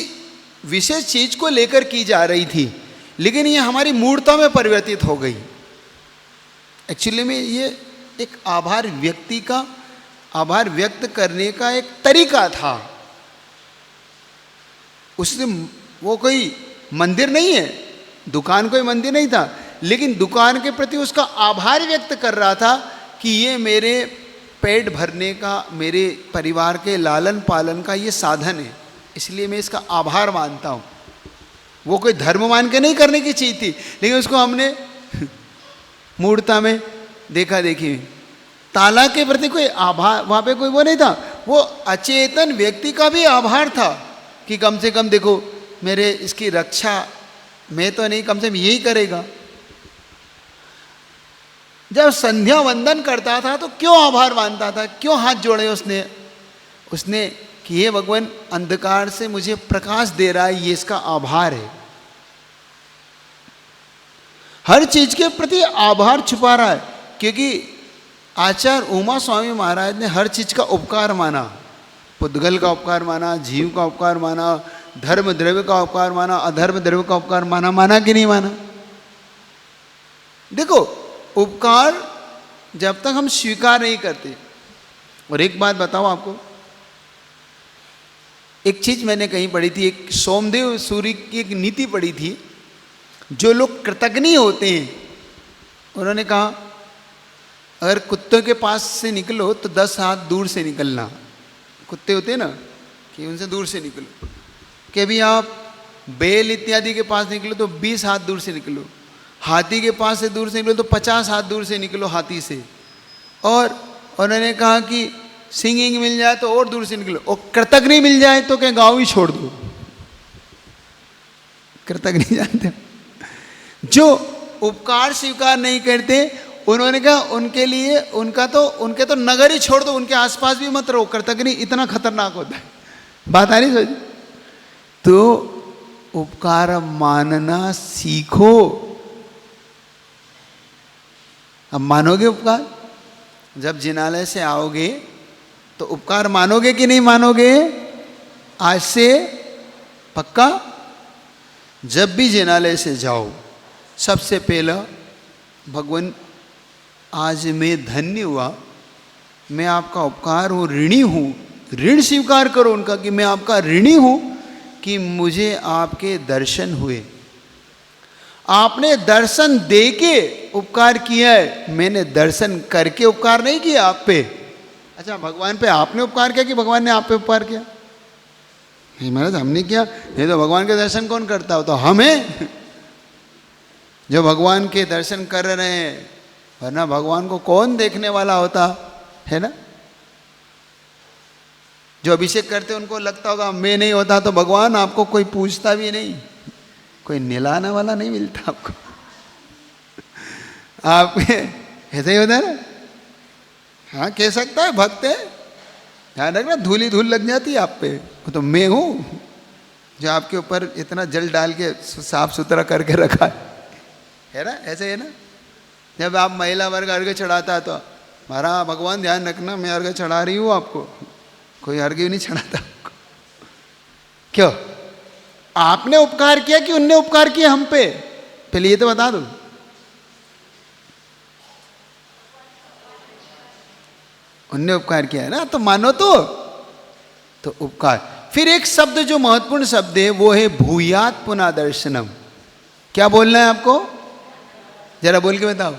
A: विशेष चीज को लेकर की जा रही थी, लेकिन ये हमारी मूर्ता में परिवर्तित हो गई। एक्चुअली में ये एक आभार व्यक्त करने का एक तरीका था। उसने, वो कोई मंदिर नहीं है, दुकान कोई मंदिर नहीं था, लेकिन दुकान के प्रति उसका आभार व्यक्त कर रहा था कि ये मेरे पेट भरने का, मेरे परिवार के लालन पालन का ये साधन है, इसलिए मैं इसका आभार मानता हूँ। वो कोई धर्म मान के नहीं करने की चीज़ थी, लेकिन उसको हमने मूर्ता में देखा देखी। ताला के प्रति कोई आभार, वहाँ पे कोई वो नहीं था, वो अचेतन व्यक्ति का भी आभार था कि कम से कम देखो मेरे इसकी रक्षा, मैं तो नहीं, कम से कम यही करेगा। जब संध्या वंदन करता था तो क्यों आभार मानता था, क्यों हाथ जोड़े उसने कि ये भगवान अंधकार से मुझे प्रकाश दे रहा है, ये इसका आभार है। हर चीज के प्रति आभार छुपा रहा है, क्योंकि आचार्य उमा स्वामी महाराज ने हर चीज का उपकार माना। पुद्गल का उपकार माना, जीव का उपकार माना, धर्म द्रव्य का उपकार माना, अधर्म द्रव्य का उपकार माना कि नहीं माना? देखो, उपकार जब तक हम स्वीकार नहीं करते। और एक बात बताओ आपको, एक चीज मैंने कहीं पढ़ी थी, एक सोमदेव सूरी की एक नीति पढ़ी थी। जो लोग कृतज्ञ होते हैं, उन्होंने कहा अगर कुत्तों के पास से निकलो तो 10 हाथ दूर से निकलना। कुत्ते होते हैं ना, कि उनसे दूर से निकलो। कि अभी आप बैल इत्यादि के पास निकलो तो 20 हाथ दूर से निकलो, हाथी के पास से दूर से निकलो तो 50 हाथ दूर से निकलो हाथी से। और उन्होंने कहा कि सिंगिंग मिल जाए तो और दूर से निकलो, और कृतज्ञ मिल जाए तो क्या गाँव ही छोड़ दो। कृतज्ञ जानते, जो उपकार स्वीकार नहीं करते, उन्होंने कहा उनके लिए उनके तो नगर ही छोड़ दो, उनके आसपास भी मत रहो। कृतज्ञ इतना खतरनाक होता है। बात आ रही सोच? तो उपकार मानना सीखो। अब मानोगे उपकार? जब जिनालय से आओगे तो उपकार मानोगे कि नहीं मानोगे? आज से पक्का? जब भी जिनालय से जाओ, सबसे पहला भगवान आज मैं धन्य हुआ, मैं आपका उपकार हूँ, ऋणी हूँ। ऋण स्वीकार करो उनका कि मैं आपका ऋणी हूँ कि मुझे आपके दर्शन हुए। आपने दर्शन दे के उपकार किया है, मैंने दर्शन करके उपकार नहीं किया आप पे। अच्छा, भगवान पे आपने उपकार किया कि भगवान ने आप पे उपकार किया? नहीं महाराज, हमने किया। ये तो भगवान के दर्शन कौन करता हो? तो हमें जो भगवान के दर्शन कर रहे हैं, वरना भगवान को कौन देखने वाला होता है ना? जो अभिषेक करते उनको लगता होगा मैं नहीं होता तो भगवान आपको कोई पूछता भी नहीं, कोई निलाने वाला नहीं मिलता आपको। आप ऐसे ही होता है ना? हाँ, कह सकता है भक्त है, ध्यान रखना धूल ही धूल लग जाती है आप पे। वो तो मैं हूँ जो आपके ऊपर इतना जल डाल के साफ सुथरा करके रखा है ना? ऐसे है ना? जब आप महिला वर्ग अर्घ्य चढ़ाता है तो हमारा भगवान ध्यान रखना मैं अर्घ्य चढ़ा रही हूँ आपको, कोई अर्घ्य नहीं चढ़ाता आपको। क्यों? आपने उपकार किया कि उनने उपकार किया हम पे? पहले ये तो बता दो। उनने उपकार किया है ना, तो मानो तो उपकार। फिर एक शब्द जो महत्वपूर्ण शब्द है वो है भूयात पुनः दर्शनम। क्या बोलना है आपको? जरा बोल के बताओ।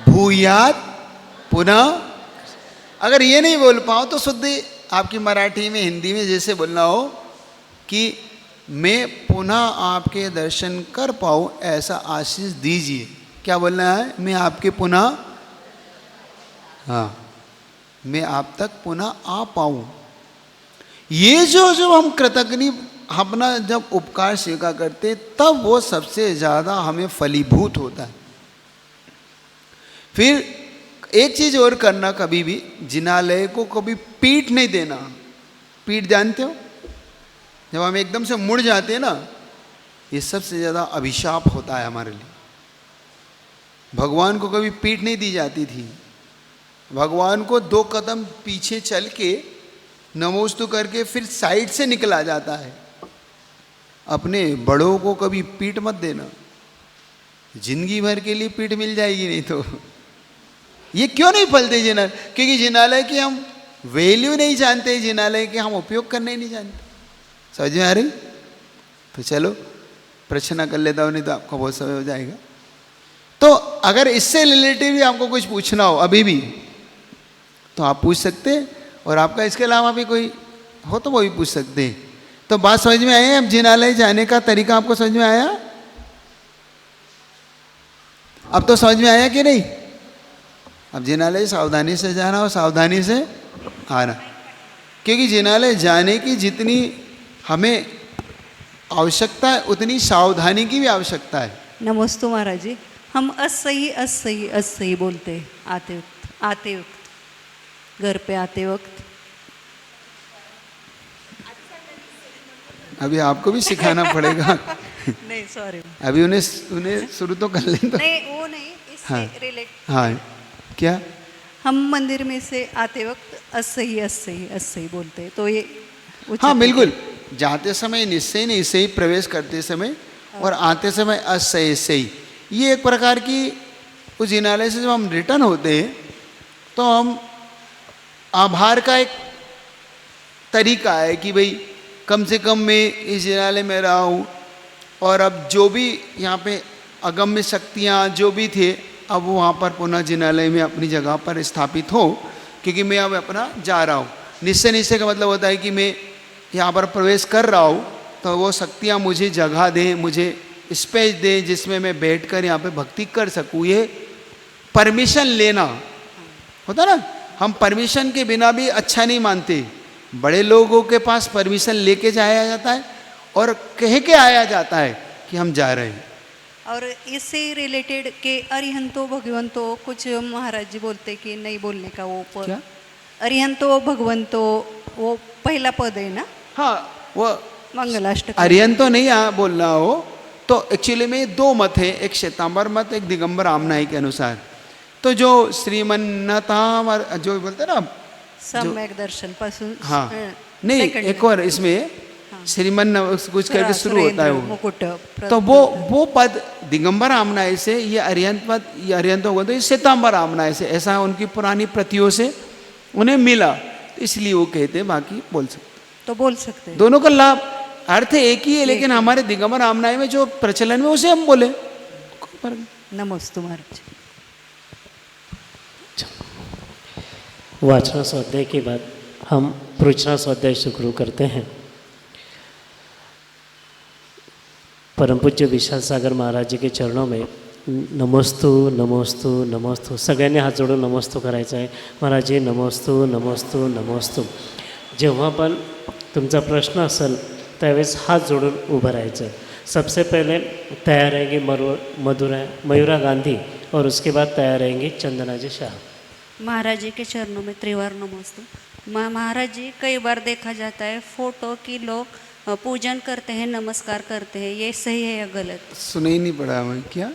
A: भूयात पुनः। अगर ये नहीं बोल पाओ तो शुद्ध आपकी मराठी में, हिंदी में जैसे बोलना हो कि मैं पुनः आपके दर्शन कर पाऊँ ऐसा आशीष दीजिए। क्या बोलना है? मैं आपके पुनः, हाँ, मैं आप तक पुनः आ पाऊँ। ये जो हम कृतज्ञ अपना जब उपकार स्वीकार करते तब वो सबसे ज़्यादा हमें फलीभूत होता है। फिर एक चीज और करना, कभी भी जिनालय को कभी पीठ नहीं देना। पीठ जानते हो, जब हम एकदम से मुड़ जाते हैं ना, ये सबसे ज़्यादा अभिशाप होता है हमारे लिए। भगवान को कभी पीठ नहीं दी जाती थी। भगवान को 2 कदम पीछे चल के नमोस्तु करके फिर साइड से निकला जाता है। अपने बड़ों को कभी पीठ मत देना, जिंदगी भर के लिए पीठ मिल जाएगी नहीं तो। ये क्यों नहीं फलते जिनालय? क्योंकि जिनालय की हम वैल्यू नहीं जानते, जिनालय के हम उपयोग करने ही नहीं जानते। समझ में आ रही? तो चलो प्रश्न कर लेता हूँ, नहीं तो आपको बहुत समय हो जाएगा। तो अगर इससे रिलेटेड भी आपको कुछ पूछना हो अभी भी, तो आप पूछ सकते हैं। और आपका इसके अलावा भी कोई हो तो वो भी पूछ सकते हैं। तो बात समझ में आई? अब जिनालय जाने का तरीका आपको समझ में आया? अब तो समझ में आया कि नहीं? अब जिनालय सावधानी से जाना और सावधानी से आना, क्योंकि जिनालय जाने की जितनी हमें आवश्यकता है उतनी सावधानी की भी आवश्यकता है।
C: नमस्ते महाराज जी, हम असही असही असही बोलते हैं आते वक्त घर पे आते वक्त।
A: अभी आपको भी सिखाना पड़ेगा।
C: नहीं सॉरी,
A: अभी उन्हें शुरू तो कर लें तो।
C: नहीं वो नहीं, इससे
A: हाँ
C: रिलेट।
A: हाँ, क्या?
C: हम मंदिर में से आते वक्त असही असही असही बोलते हैं, तो ये उचित
A: हाँ
C: है?
A: बिल्कुल, जाते समय निश्चय निश्चय, प्रवेश करते समय और आते समय असही सही। ये एक प्रकार की उस जिनालय से जब हम रिटर्न होते हैं तो हम आभार का एक तरीका है कि भाई कम से कम मैं इस जिनालय में रहा हूँ, और अब जो भी यहाँ पे अगम्य शक्तियाँ जो भी थे, अब वो वहाँ पर पुनः जिनालय में अपनी जगह पर स्थापित हो, क्योंकि मैं अब अपना जा रहा हूँ। निश्चय निश्चय का मतलब होता है कि मैं यहाँ पर प्रवेश कर रहा हूँ, तो वो शक्तियाँ मुझे जगह दें, मुझे स्पेस दें जिसमें मैं बैठकर यहाँ पे भक्ति कर सकूँ। ये परमिशन लेना होता ना, हम परमिशन के बिना भी अच्छा नहीं मानते। बड़े लोगों के पास परमिशन लेके जाया जाता है और कह के आया जाता है कि हम जा रहे हैं।
C: और इससे रिलेटेड के अरिहंतो भगवंतो कुछ महाराज जी बोलते कि नहीं बोलने का वो पद।
A: क्या?
C: अरिहंतो भगवंतो वो पहला पद है ना?
A: हाँ, वो
C: मंगलाष्टक।
A: अरियन तो नहीं बोलना हो तो एक्चुअली में 2 मत है, एक श्वेतांबर मत, एक दिगंबर आमनाई के अनुसार। तो जो श्रीमन्नता जो बोलते ना
C: सम्यक दर्शन पासून।
A: हाँ नहीं, एक और इसमें श्रीमन कुछ करके शुरू होता है वो,
C: मुकुट।
A: तो वो पद दिगंबर आमनाय से, ये अरिहंत पद, ये अरिहंत होगा तो ये श्वेतांबर आमनाय से, ऐसा उनकी पुरानी प्रतियों से उन्हें मिला, तो इसलिए वो कहते हैं। बाकी बोल सकते,
C: तो बोल सकते हैं।
A: दोनों का लाभ अर्थ एक ही है, लेकिन हमारे दिगंबर आमनाय में जो प्रचलन में उसे हम बोले।
C: नमस्ते महाराज।
D: वाचना स्वाध्याय के बाद हम प्रवचना स्वाध्याय शुरू करते हैं। परम पूज्य विशाल सागर महाराज जी के चरणों में नमोस्तु नमोस्तु नमोस्तु सगळ्यांनी हात जोडून नमोस्तु करायचा आहे। महाराज जी नमोस्तु नमोस्तु नमोस्तु। जेव्हा पण तुमचा प्रश्न असेल त्यावेळेस हात जोडून उभं राहायचं। सबसे पहले तैयार रहेंगे मयूरा गांधी और उसके बाद तैयार रहेंगे चंदना जी शाह।
C: महाराज जी के चरणों में त्रिवार नमस्ते। महाराज जी, कई बार देखा जाता है फोटो की लोग पूजन करते हैं, नमस्कार करते हैं, ये सही है या गलत?
A: सुने ही नहीं पड़ा मैं। क्या?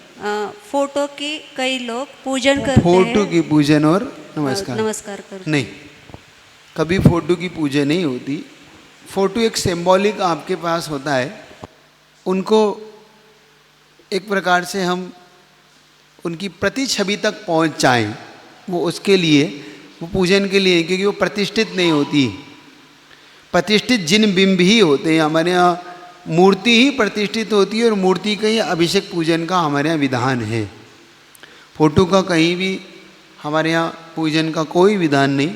C: फोटो की कई लोग पूजन करते हैं।
A: फोटो की पूजन और
C: नमस्कार करते
A: नहीं, कभी फोटो की पूजा नहीं होती। फोटो एक सिंबॉलिक आपके पास होता है, उनको एक प्रकार से हम उनकी प्रति छवि तक पहुंच जाएं, वो उसके लिए, वो पूजन के लिए, क्योंकि वो प्रतिष्ठित नहीं होती। प्रतिष्ठित जिन बिंब ही होते हैं, हमारे यहाँ मूर्ति ही प्रतिष्ठित होती है, और मूर्ति का ही अभिषेक पूजन का हमारे यहाँ विधान है। फोटो का कहीं भी हमारे यहाँ पूजन का कोई विधान नहीं,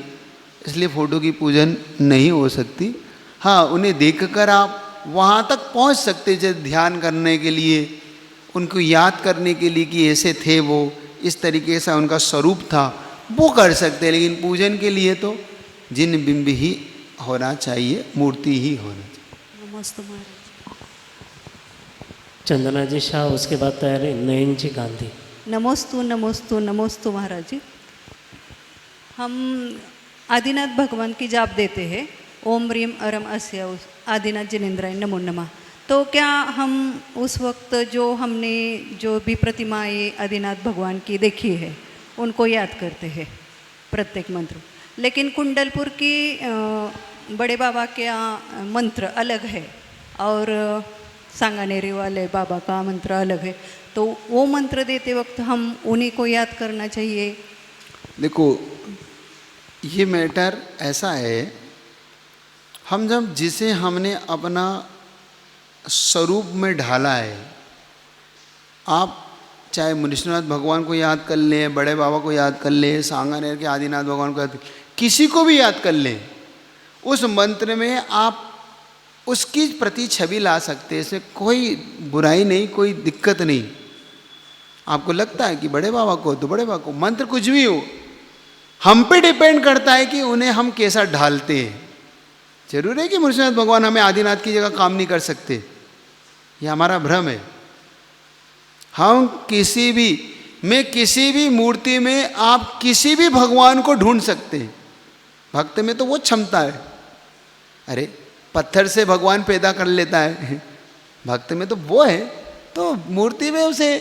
A: इसलिए फ़ोटो की पूजन नहीं हो सकती। हाँ, उन्हें देखकर आप वहाँ तक पहुँच सकते, जैसे ध्यान करने के लिए, उनको याद करने के लिए कि ऐसे थे वो, इस तरीके से उनका स्वरूप था, वो कर सकते हैं। लेकिन पूजन के लिए तो जिन बिंब ही होना चाहिए, मूर्ति ही होना चाहिए।
C: नमस्ते महाराज।
D: चंदना जी शाह, उसके बाद तैयार है नयन जी गांधी।
C: नमोस्तु नमोस्तु नमोस्तु महाराज जी। हम आदिनाथ भगवान की जाप देते हैं, ओम रीम अरम अस्य आदिनाथ जिनेन्द्राय नमो नमः। तो क्या हम उस वक्त जो हमने जो भी प्रतिमाएं आदिनाथ भगवान की देखी है उनको याद करते हैं प्रत्येक मंत्र, लेकिन कुंडलपुर की बड़े बाबा का मंत्र अलग है और सांगानेरी वाले बाबा का मंत्र अलग है, तो वो मंत्र देते वक्त हम उन्हीं को याद करना चाहिए?
A: देखो, ये मैटर ऐसा है, हम जब जिसे हमने अपना स्वरूप में ढाला है, आप चाहे मुनीश्वरनाथ भगवान को याद कर लें, बड़े बाबा को याद कर लें, सांगानेर के आदिनाथ भगवान को याद, किसी को भी याद कर लें, उस मंत्र में आप उसकी प्रति छवि ला सकते हैं। इसमें कोई बुराई नहीं, कोई दिक्कत नहीं। आपको लगता है कि बड़े बाबा को तो बड़े बाबा को, मंत्र कुछ भी हो, हम पे डिपेंड करता है कि उन्हें हम कैसा ढालते हैं। जरूर है कि मुनीश्वरनाथ भगवान हमें आदिनाथ की जगह काम नहीं कर सकते, ये हमारा भ्रम है। हम किसी भी मूर्ति में आप किसी भी भगवान को ढूंढ सकते हैं। भक्त में तो वो क्षमता है, अरे पत्थर से भगवान पैदा कर लेता है, भक्त में तो वो है। तो मूर्ति में उसे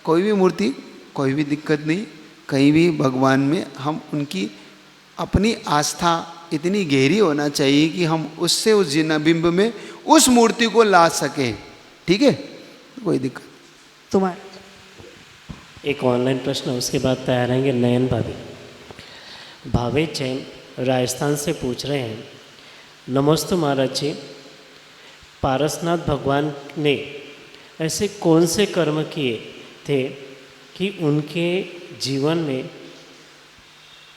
A: कोई भी मूर्ति, कोई भी दिक्कत नहीं, कहीं भी भगवान में हम उनकी अपनी आस्था इतनी गहरी होना चाहिए कि हम उससे उस जिना बिंब में उस मूर्ति को ला सकें। ठीक है, कोई दिक्कत।
C: तुम्हारा
D: एक ऑनलाइन प्रश्न, उसके बाद तैयार रहेंगे नयन भाभी। भावे जैन राजस्थान से पूछ रहे हैं, नमस्ते महाराज जी, पारसनाथ भगवान ने ऐसे कौन से कर्म किए थे कि उनके जीवन में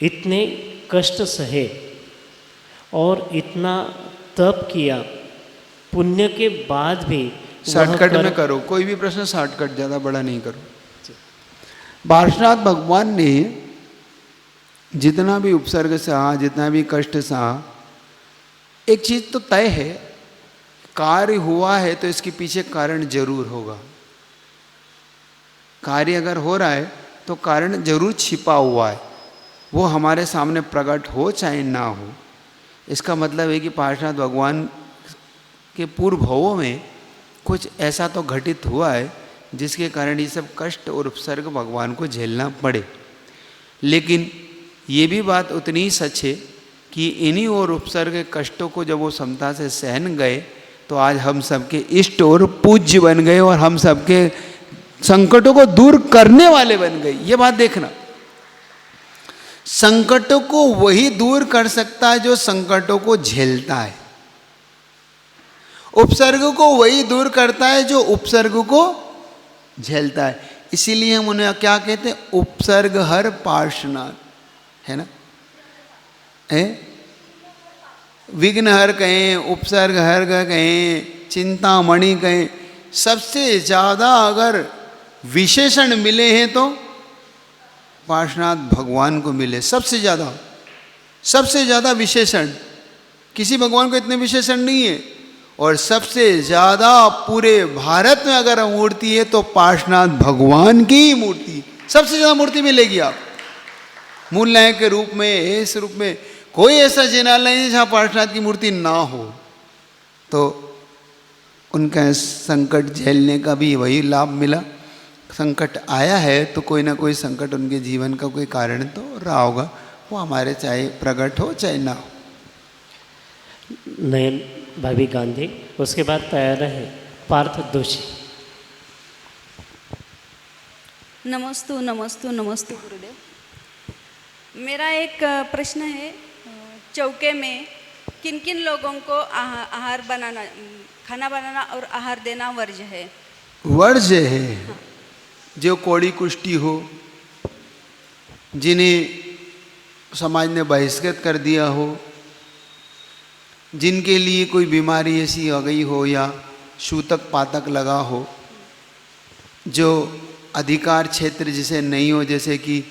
D: इतने कष्ट सहे और इतना तप किया, पुण्य के बाद भी?
A: शॉर्टकट में करो, कोई भी प्रश्न शॉर्टकट, ज़्यादा बड़ा नहीं करो। पार्श्वनाथ भगवान ने जितना भी उपसर्ग सहा, जितना भी कष्ट सहा, एक चीज़ तो तय है, कार्य हुआ है तो इसके पीछे कारण जरूर होगा। कार्य अगर हो रहा है तो कारण जरूर छिपा हुआ है, वो हमारे सामने प्रकट हो चाहे ना हो। इसका मतलब है कि पार्श्वनाथ भगवान के पूर्व भवों में कुछ ऐसा तो घटित हुआ है जिसके कारण ये सब कष्ट और उपसर्ग भगवान को झेलना पड़े। लेकिन ये भी बात उतनी ही सच है कि इन्हीं और उपसर्ग कष्टों को जब वो समता से सहन गए तो आज हम सबके इष्ट और पूज्य बन गए और हम सबके संकटों को दूर करने वाले बन गए। ये बात देखना, संकटों को वही दूर कर सकता है जो संकटों को झेलता है, उपसर्ग को वही दूर करता है जो उपसर्ग को झेलता है। इसीलिए हम उन्हें क्या कहते हैं, उपसर्ग हर पार्श्वनाथ, है ना, है? विघ्न हर कहें, उपसर्ग हर कहें, चिंतामणि कहें, सबसे ज़्यादा अगर विशेषण मिले हैं तो पार्श्वनाथ भगवान को मिले। सबसे ज़्यादा विशेषण, किसी भगवान को इतने विशेषण नहीं है। और सबसे ज़्यादा पूरे भारत में अगर मूर्ति है तो पार्श्वनाथ भगवान की ही मूर्ति सबसे ज़्यादा मूर्ति मिलेगी। आप मूल नायक के रूप में, इस रूप में कोई ऐसा जिनालय नहीं जहाँ पार्श्वनाथ की मूर्ति ना हो। तो उनका संकट झेलने का भी वही लाभ मिला। संकट आया है तो कोई ना कोई संकट उनके जीवन का कोई कारण तो रहा होगा, वो हमारे चाहे प्रकट हो चाहे ना हो।
D: नयन भाभी गांधी, उसके बाद तैयार है पार्थ दोषी।
C: नमस्तु नमस्तु नमस्तु गुरुदेव। मेरा एक प्रश्न है, चौके में किन किन लोगों को आहार बनाना, खाना बनाना और आहार देना वर्ज्य है?
A: वर्ज्य है। हाँ। जो कौड़ी कुष्ठी हो, जिन्हें समाज ने बहिष्कृत कर दिया हो, जिनके लिए कोई बीमारी ऐसी हो गई हो या सूतक पातक लगा हो, जो अधिकार क्षेत्र जिसे नहीं हो, जैसे कि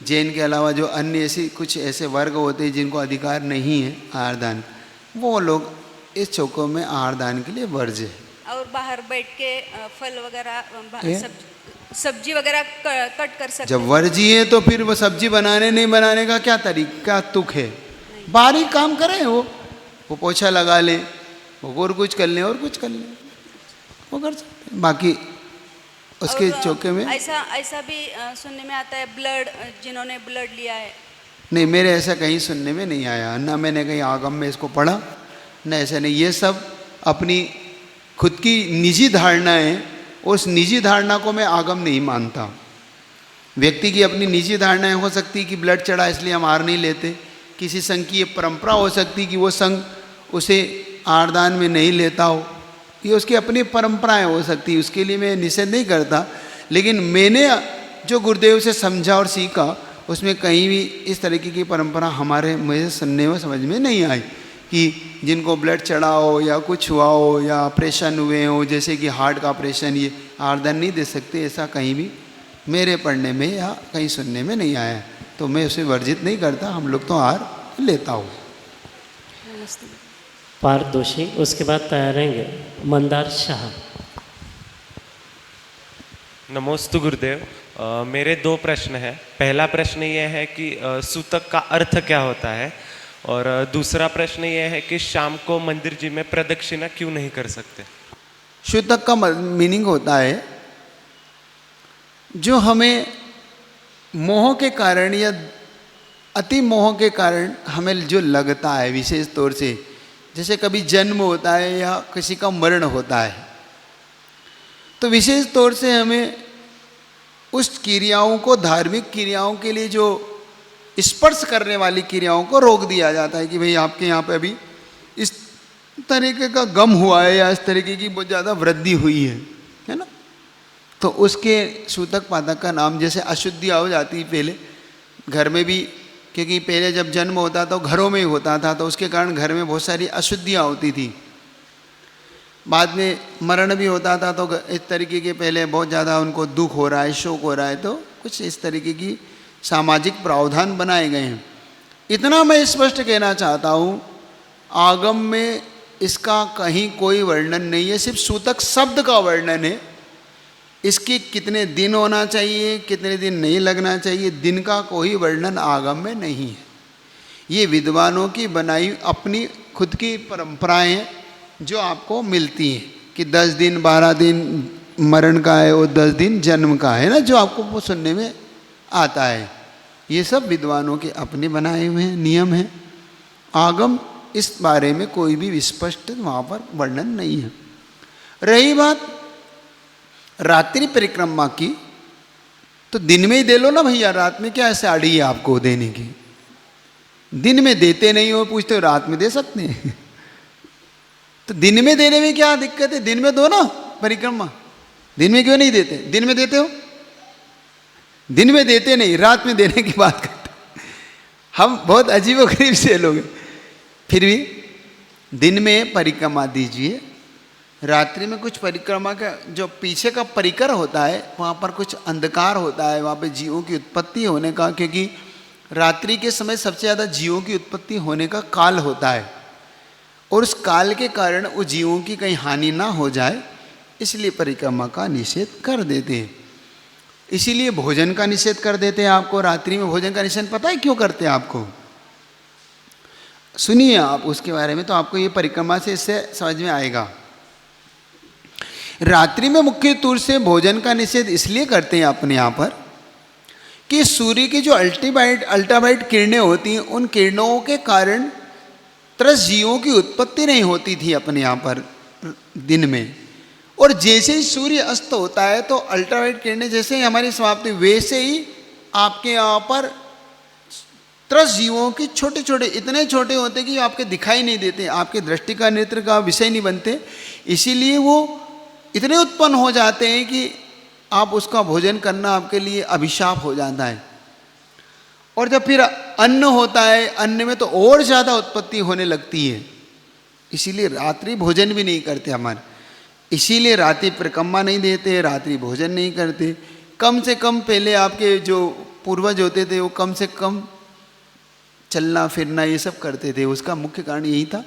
A: जैन के अलावा जो अन्य ऐसे कुछ ऐसे वर्ग होते हैं जिनको अधिकार नहीं है आहार दान, वो लोग इस चौकों में आहार दान के लिए वर्ज्य है।
C: और बाहर बैठ के फल वगैरह सब्जी वगैरह कट कर सकते
A: जब वर्जी है तो फिर वो सब्जी बनाने नहीं बनाने का क्या तरीका तुक है? बारीक काम करें, वो पोछा लगा ले, वो और कुछ कर ले और कुछ कर ले, वो कर सकते हैं। बाकी उसके
C: और
A: चौके में
C: ऐसा भी सुनने में आता है ब्लड, जिन्होंने ब्लड लिया है।
A: नहीं, मेरे ऐसा कहीं सुनने में नहीं आया, ना मैंने कहीं आगम में इसको पढ़ा, न ऐसा नहीं। ये सब अपनी खुद की निजी धारणा है, उस निजी धारणा को मैं आगम नहीं मानता। व्यक्ति की अपनी निजी धारणाएं हो सकती कि ब्लड चढ़ा इसलिए हम आहार नहीं लेते, किसी संघ की ये परंपरा हो सकती कि वो संघ उसे आहारदान में नहीं लेता हो, ये उसकी अपनी परंपराएं हो सकती, उसके लिए मैं निषेध नहीं करता। लेकिन मैंने जो गुरुदेव से समझा और सीखा उसमें कहीं भी इस तरीके की परंपरा हमारे मुझे सुनने में समझ में नहीं आई कि जिनको ब्लड चढ़ा हो या कुछ हुआ हो या ऑपरेशन हुए हो, जैसे कि हार्ट का ऑपरेशन, ये आहारदान नहीं दे सकते, ऐसा कहीं भी मेरे पढ़ने में या कहीं सुनने में नहीं आया। तो मैं उसे वर्जित नहीं करता, हम लोग तो आहार लेता हूँ।
D: पार्थ दोषी, उसके बाद तैयार रहेंगे मंदार शाह।
E: नमोस्तु गुरुदेव। मेरे 2 प्रश्न हैं। पहला प्रश्न ये है कि सूतक का अर्थ क्या होता है, और दूसरा प्रश्न ये है कि शाम को मंदिर जी में प्रदक्षिणा क्यों नहीं कर सकते।
A: सूतक का मीनिंग होता है जो हमें मोह के कारण या अति मोह के कारण हमें जो लगता है, विशेष तौर से जैसे कभी जन्म होता है या किसी का मरण होता है, तो विशेष तौर से हमें उस क्रियाओं को, धार्मिक क्रियाओं के लिए जो स्पर्श करने वाली क्रियाओं को रोक दिया जाता है कि भाई आपके यहाँ पे अभी इस तरीके का गम हुआ है या इस तरीके की बहुत ज़्यादा वृद्धि हुई है ना। तो उसके सूतक पातक का नाम, जैसे अशुद्धियाँ हो जाती पहले घर में भी, क्योंकि पहले जब जन्म होता तो घरों में ही होता था, तो उसके कारण घर में बहुत सारी अशुद्धियाँ होती थी। बाद में मरण भी होता था तो इस तरीके के पहले बहुत ज़्यादा उनको दुख हो रहा है, शोक हो रहा है, तो कुछ इस तरीके की सामाजिक प्रावधान बनाए गए हैं। इतना मैं स्पष्ट कहना चाहता हूँ, आगम में इसका कहीं कोई वर्णन नहीं है, सिर्फ सूतक शब्द का वर्णन है। इसके कितने दिन होना चाहिए, कितने दिन नहीं लगना चाहिए, दिन का कोई वर्णन आगम में नहीं है। ये विद्वानों की बनाई अपनी खुद की परंपराएं हैं जो आपको मिलती हैं कि 10 दिन 12 दिन मरण का है और 10 दिन जन्म का है ना, जो आपको वो सुनने में आता है। ये सब विद्वानों के अपने बनाए हुए हैं, नियम हैं। आगम इस बारे में कोई भी स्पष्ट वहाँ पर वर्णन नहीं है। रही बात रात्रि परिक्रमा की, तो दिन में ही दे लो ना भैया, रात में क्या ऐसे आड़ी है आपको देने की? दिन में देते नहीं हो, पूछते हो रात में दे सकते हैं तो दिन में देने में क्या दिक्कत है? दिन में दो ना परिक्रमा, दिन में क्यों नहीं देते? दिन में देते हो, दिन में देते नहीं, रात में देने की बात करते। हम बहुत अजीबोगरीब से लोग हैं, फिर भी दिन में परिक्रमा दीजिए। रात्रि में कुछ परिक्रमा का जो पीछे का परिकर होता है वहाँ पर कुछ अंधकार होता है, वहाँ पे जीवों की उत्पत्ति होने का, क्योंकि रात्रि के समय सबसे ज़्यादा जीवों की उत्पत्ति होने का काल होता है, और उस काल के कारण उस जीवों की कहीं हानि ना हो जाए, इसलिए परिक्रमा का निषेध कर देते हैं। इसीलिए भोजन का निषेध कर देते हैं आपको। रात्रि में भोजन का निषेध पता है क्यों करते हैं आपको? सुनिए आप उसके बारे में, तो आपको ये परिक्रमा से इससे समझ में आएगा। रात्रि में मुख्य तौर से भोजन का निषेध इसलिए करते हैं अपने यहाँ पर कि सूर्य की जो अल्ट्रावायलेट किरणें होती हैं, उन किरणों के कारण त्रस्त जीवों की उत्पत्ति नहीं होती थी अपने यहाँ पर दिन में। और जैसे ही सूर्य अस्त होता है तो अल्ट्रावायलेट किरणें जैसे ही हमारी समाप्ति, वैसे ही आपके यहाँ पर त्रस्त जीवों की छोटे छोटे, इतने छोटे होते कि आपके दिखाई नहीं देते, आपके दृष्टि का नेत्र का विषय नहीं बनते, इसीलिए वो इतने उत्पन्न हो जाते हैं कि आप उसका भोजन करना आपके लिए अभिशाप हो जाता है। और जब फिर अन्न होता है, अन्न में तो और ज़्यादा उत्पत्ति होने लगती है, इसीलिए रात्रि भोजन भी नहीं करते हमारे, इसीलिए रात्रि परिक्रमा नहीं देते, रात्रि भोजन नहीं करते। कम से कम पहले आपके जो पूर्वज होते थे वो कम से कम चलना फिरना ये सब करते थे। उसका मुख्य कारण यही था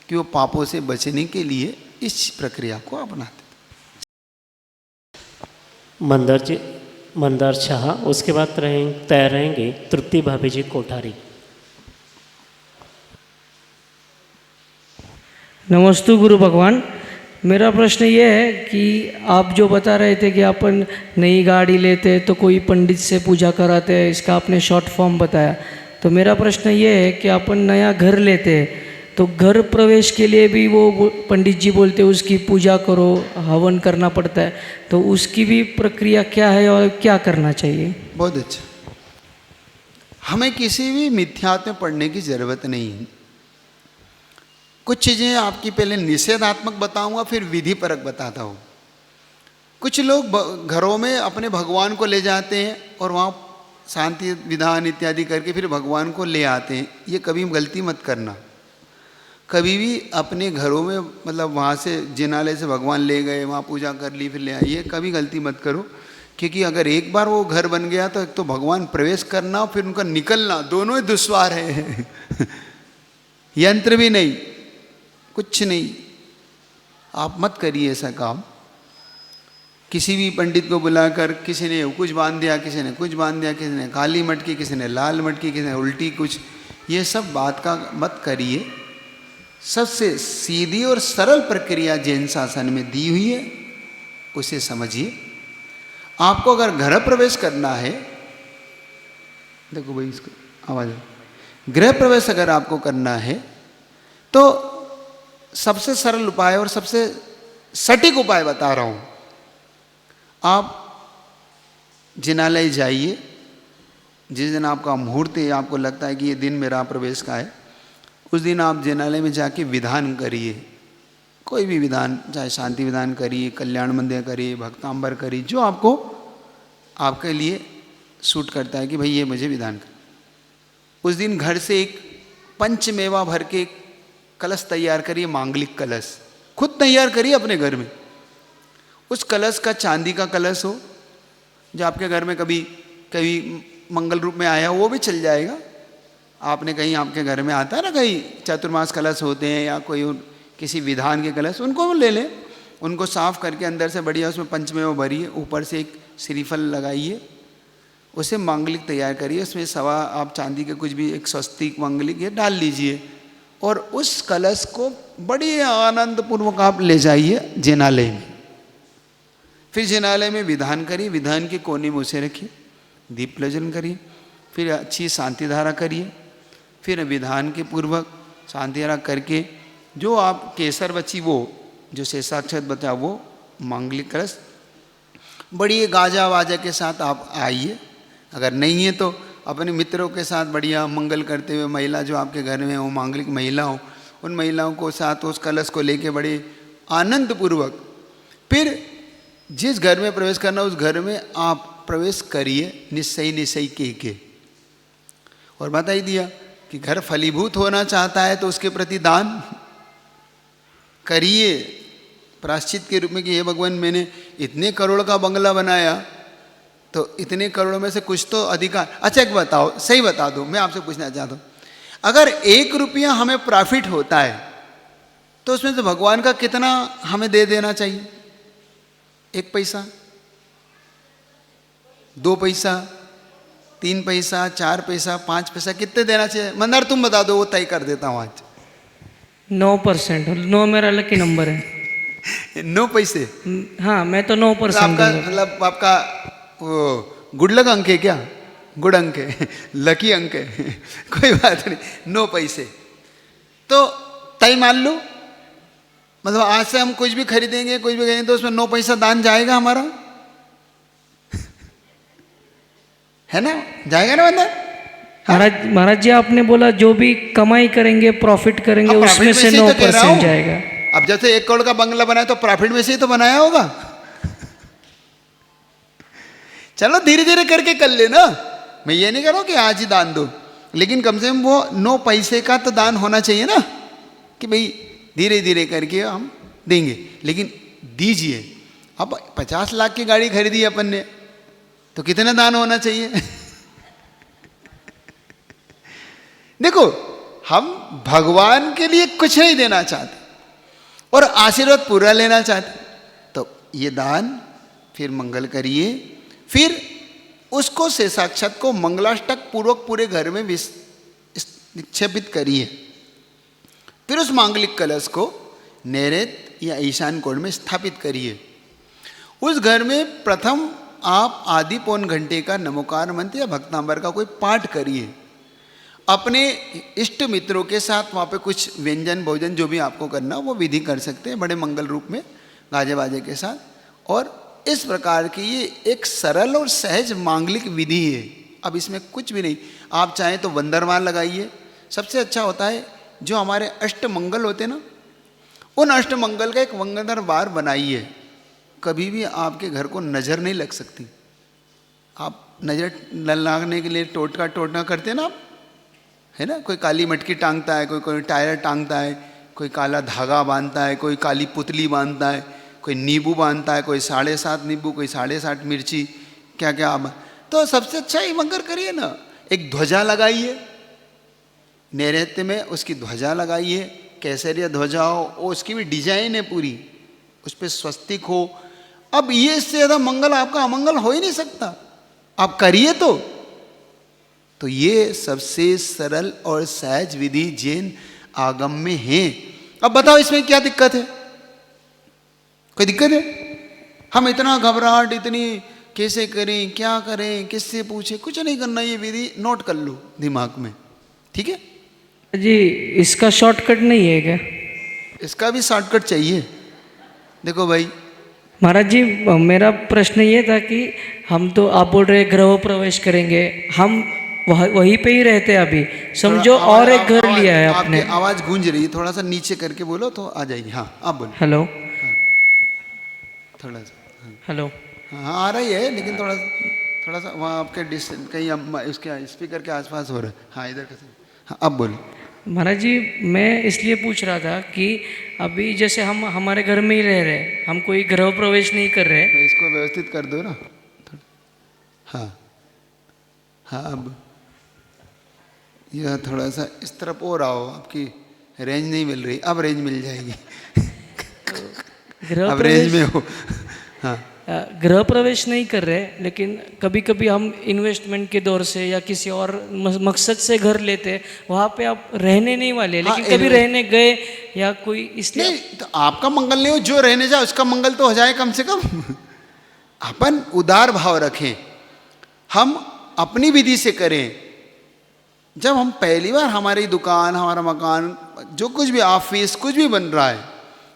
A: कि वो पापों से बचने के लिए इस प्रक्रिया को अपनाते।
D: मंदार शाह, उसके बाद तैयार रहेंगे तृप्ति भाभी जी कोठारी।
F: नमस्ते गुरु भगवान। मेरा प्रश्न ये है कि आप जो बता रहे थे कि अपन नई गाड़ी लेते तो कोई पंडित से पूजा कराते हैं, इसका आपने शॉर्ट फॉर्म बताया। तो मेरा प्रश्न ये है कि अपन नया घर लेते हैं तो घर प्रवेश के लिए भी वो पंडित जी बोलते हैं उसकी पूजा करो, हवन करना पड़ता है, तो उसकी भी प्रक्रिया क्या है और क्या करना चाहिए?
A: बहुत अच्छा। हमें किसी भी मिथ्यात्व में पढ़ने की ज़रूरत नहीं है। कुछ चीज़ें आपकी पहले निषेधात्मक बताऊंगा, फिर विधि परक बताता हूँ। कुछ लोग घरों में अपने भगवान को ले जाते हैं और वहाँ शांति विधान इत्यादि करके फिर भगवान को ले आते हैं। ये कभी गलती मत करना। कभी भी अपने घरों में मतलब वहाँ से जिनालय से भगवान ले गए, वहाँ पूजा कर ली, फिर ले आए, ये कभी गलती मत करो। क्योंकि अगर एक बार वो घर बन गया तो एक तो भगवान प्रवेश करना फिर उनका निकलना दोनों ही दुश्वार है। यंत्र भी नहीं, कुछ नहीं। आप मत करिए ऐसा काम। किसी भी पंडित को बुलाकर किसी ने कुछ बांध दिया, किसी ने कुछ बांध दिया, किसी ने काली मटकी, किसी ने लाल मटकी, किसी ने उल्टी कुछ, ये सब बात का मत करिए। सबसे सीधी और सरल प्रक्रिया जैन शासन में दी हुई है, उसे समझिए। आपको अगर घर प्रवेश करना है, देखो भाई इसको आवाज़, गृह प्रवेश अगर आपको करना है तो सबसे सरल उपाय और सबसे सटीक उपाय बता रहा हूँ। आप जिनालय जाइए, जिस दिन आपका मुहूर्त है, आपको लगता है कि ये दिन मेरा प्रवेश का है, उस दिन आप जिनालय में जाके विधान करिए। कोई भी विधान, चाहे शांति विधान करिए, कल्याण मंदिर करिए, भक्तांबर करिए, जो आपको आपके लिए सूट करता है कि भाई ये मुझे विधान कर। उस दिन घर से एक पंचमेवा भर के कलश तैयार करिए, मांगलिक कलश खुद तैयार करिए अपने घर में। उस कलश का चांदी का कलश हो, जो आपके घर में कभी कभी मंगल रूप में आया हो, वो भी चल जाएगा। आपने कहीं आपके घर में आता है ना, कहीं चतुर्मास कलश होते हैं या कोई किसी विधान के कलश, उनको ले लें। उनको साफ करके अंदर से बढ़िया उसमें पंचमेवा भरिए, ऊपर से एक श्रीफल लगाइए, उसे मांगलिक तैयार करिए। उसमें सवा आप चांदी के कुछ भी एक स्वस्तिक मांगलिक ये डाल लीजिए और उस कलश को बड़ी आनंद पूर्वक आप ले जाइए जिनालय में। फिर जिनालय में विधान करिए, विधान के कोने में उसे रखिए, दीप प्रज्वलन करिए, फिर अच्छी शांति धारा करिए। फिर विधान के पूर्वक शांति धारा करके जो आप केसर बची, वो जो शेषाक्षत बचा, वो मांगलिक कलश बड़ी गाजा वाजा के साथ आप आइए। अगर नहीं है तो अपने मित्रों के साथ बढ़िया मंगल करते हुए, महिला जो आपके घर में हो, मांगलिक महिला हो, उन महिलाओं को साथ उस कलश को लेके बड़े आनंद पूर्वक फिर जिस घर में प्रवेश करना उस घर में आप प्रवेश करिए, निश्चय के। और बता ही दिया कि घर फलीभूत होना चाहता है तो उसके प्रति दान करिए, प्रायश्चित के रूप में कि हे भगवान, मैंने इतने करोड़ का बंगला बनाया तो इतने करोड़ में से कुछ तो अधिकार। अच्छा एक बताओ, सही बता दो, मैं आपसे पूछना चाहता हूँ, अगर 1 रुपया हमें प्रॉफिट होता है तो उसमें से भगवान का कितना हमें दे देना चाहिए? 1 पैसा, 2 पैसा, 3 पैसा, 4 पैसा, 5 पैसा, कितने देना चाहिए? मंदार तुम बता दो, वो तय कर देता हूँ आज।
F: 9%। 9 मेरा लकी नंबर है।
A: 9 पैसे?
F: हाँ, मैं तो 9%
A: आपका मतलब आपका वो गुड लक अंक है क्या? गुड अंक है, लकी अंक है, कोई बात नहीं। 9 पैसे तो तय मान लो, मतलब आज से हम कुछ भी खरीदेंगे, कुछ भी खरीदेंगे तो उसमें 9 पैसा दान जाएगा हमारा, है ना? जाएगा ना बंदा?
F: महाराज जी, आपने बोला जो भी कमाई करेंगे, प्रॉफिट करेंगे, उसमें से 9% जाएगा।
A: अब जैसे 1 करोड़ का बंगला बनाया तो प्रॉफिट में से ही तो बनाया होगा। चलो धीरे धीरे करके कर लेना, मैं ये नहीं कह रहा हूं कि आज ही दान दो, लेकिन कम से कम वो 9 पैसे का तो दान होना चाहिए ना, कि भाई धीरे धीरे करके हम देंगे, लेकिन दीजिए। अब 50 लाख की गाड़ी खरीदी अपन ने तो कितना दान होना चाहिए? देखो, हम भगवान के लिए कुछ नहीं देना चाहते और आशीर्वाद पूरा लेना चाहते, तो ये दान फिर मंगल करिए, फिर उसको शेषाक्षत को मंगलाष्टक पूर्वक पूरे घर में निक्षेपित करिए। फिर उस मांगलिक कलश को नैऋत्य या ईशान कोण में स्थापित करिए। उस घर में प्रथम आप आदि पौन घंटे का नमोकार मंत्र या भक्तांबर का कोई पाठ करिए। अपने इष्ट मित्रों के साथ वहाँ पे कुछ व्यंजन भोजन जो भी आपको करना वो विधि कर सकते हैं बड़े मंगल रूप में गाजे बाजे के साथ। और इस प्रकार की ये एक सरल और सहज मांगलिक विधि है। अब इसमें कुछ भी नहीं, आप चाहें तो वंदरमाल लगाइए। सबसे अच्छा होता है जो हमारे अष्ट मंगल होते हैं ना, उन अष्ट मंगल का एक वंदरवार बनाइए। कभी भी आपके घर को नज़र नहीं लग सकती। आप नज़र लगने के लिए टोटका करते हैं ना आप, है ना। कोई काली मटकी टांगता है, कोई टायर टांगता है, कोई काला धागा बांधता है, कोई काली पुतली बांधता है, कोई नींबू बांधता है, कोई 7.5 नींबू, कोई 7.5 मिर्ची, क्या क्या आप। तो सबसे अच्छा ही मंगल करिए ना, एक ध्वजा लगाइए नैऋत्य में, उसकी ध्वजा लगाइए, केसरिया ध्वजा हो, उसकी भी डिजाइन है पूरी, उस पर स्वस्तिक हो। अब ये इससे ज़्यादा मंगल आपका अमंगल हो ही नहीं सकता। आप करिए तो ये सबसे सरल और सहज विधि जैन आगम में है। अब बताओ इसमें क्या दिक्कत है? कोई दिक्कत है? हम इतना घबराहट, इतनी कैसे करें, क्या करें, किससे पूछे, कुछ नहीं करना। ये विधि नोट कर लो दिमाग में, ठीक है
F: जी। इसका शॉर्टकट नहीं है क्या?
A: इसका भी शॉर्टकट चाहिए। देखो भाई
F: महाराज जी, मेरा प्रश्न ये था कि हम तो, आप बोल रहे गृह प्रवेश करेंगे, हम वहीं पे ही रहते हैं अभी, समझो, और एक घर लिया है आपने।
A: आपकी आवाज गूंज रही है, थोड़ा सा नीचे करके बोलो तो आ जाएगी। हाँ आप बोलो।
F: हेलो,
A: थोड़ा सा
F: हेलो।
A: हाँ आ रही है, लेकिन थोड़ा सा वहाँ आपके कहीं उसके स्पीकर के आसपास हो रहा है। हाँ इधर का। हाँ अब बोलो।
F: महाराज जी, मैं इसलिए पूछ रहा था कि अभी जैसे हम हमारे घर में ही रह रहे, हम कोई गृह प्रवेश नहीं कर रहे।
A: तो इसको व्यवस्थित कर दो ना। हाँ हाँ अब यह थोड़ा सा इस तरफ और आओ, आपकी रेंज नहीं मिल रही, अब रेंज मिल जाएगी। अब रेंज में हो। हाँ
F: गृह प्रवेश नहीं कर रहे, लेकिन कभी कभी हम इन्वेस्टमेंट के दौर से या किसी और मकसद से घर लेते, वहाँ पे आप रहने नहीं वाले, लेकिन कभी रहने गए या कोई, इसलिए
A: नहीं तो आपका मंगल नहीं हो, जो रहने जाए उसका मंगल तो हो जाए कम से कम। अपन उदार भाव रखें, हम अपनी विधि से करें। जब हम पहली बार हमारी दुकान, हमारा मकान, जो कुछ भी ऑफिस कुछ भी बन रहा है,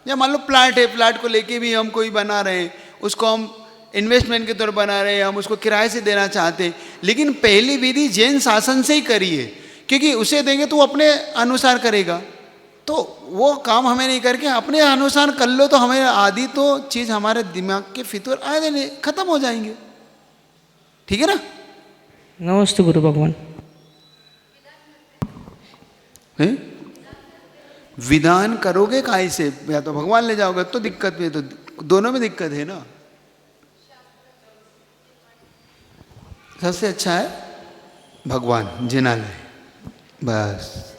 A: या मान लो प्लाट है, प्लाट को लेके भी हम कोई बना रहे हैं, उसको हम इन्वेस्टमेंट के तौर बना रहे हैं, हम उसको किराए से देना चाहते हैं, लेकिन पहली विधि जैन शासन से ही करिए, क्योंकि उसे देंगे तो वो अपने अनुसार करेगा। तो वो काम हमें नहीं करके अपने अनुसार कर लो, तो हमें आदि तो चीज़ हमारे दिमाग के फितूर आए खत्म हो जाएंगे। ठीक है ना।
F: नमस्ते गुरु भगवान।
A: है? विधान करोगे काहे से? या तो भगवान ले जाओगे तो दिक्कत में, तो दोनों में दिक्कत है ना। सबसे अच्छा है भगवान जिनालय, बस।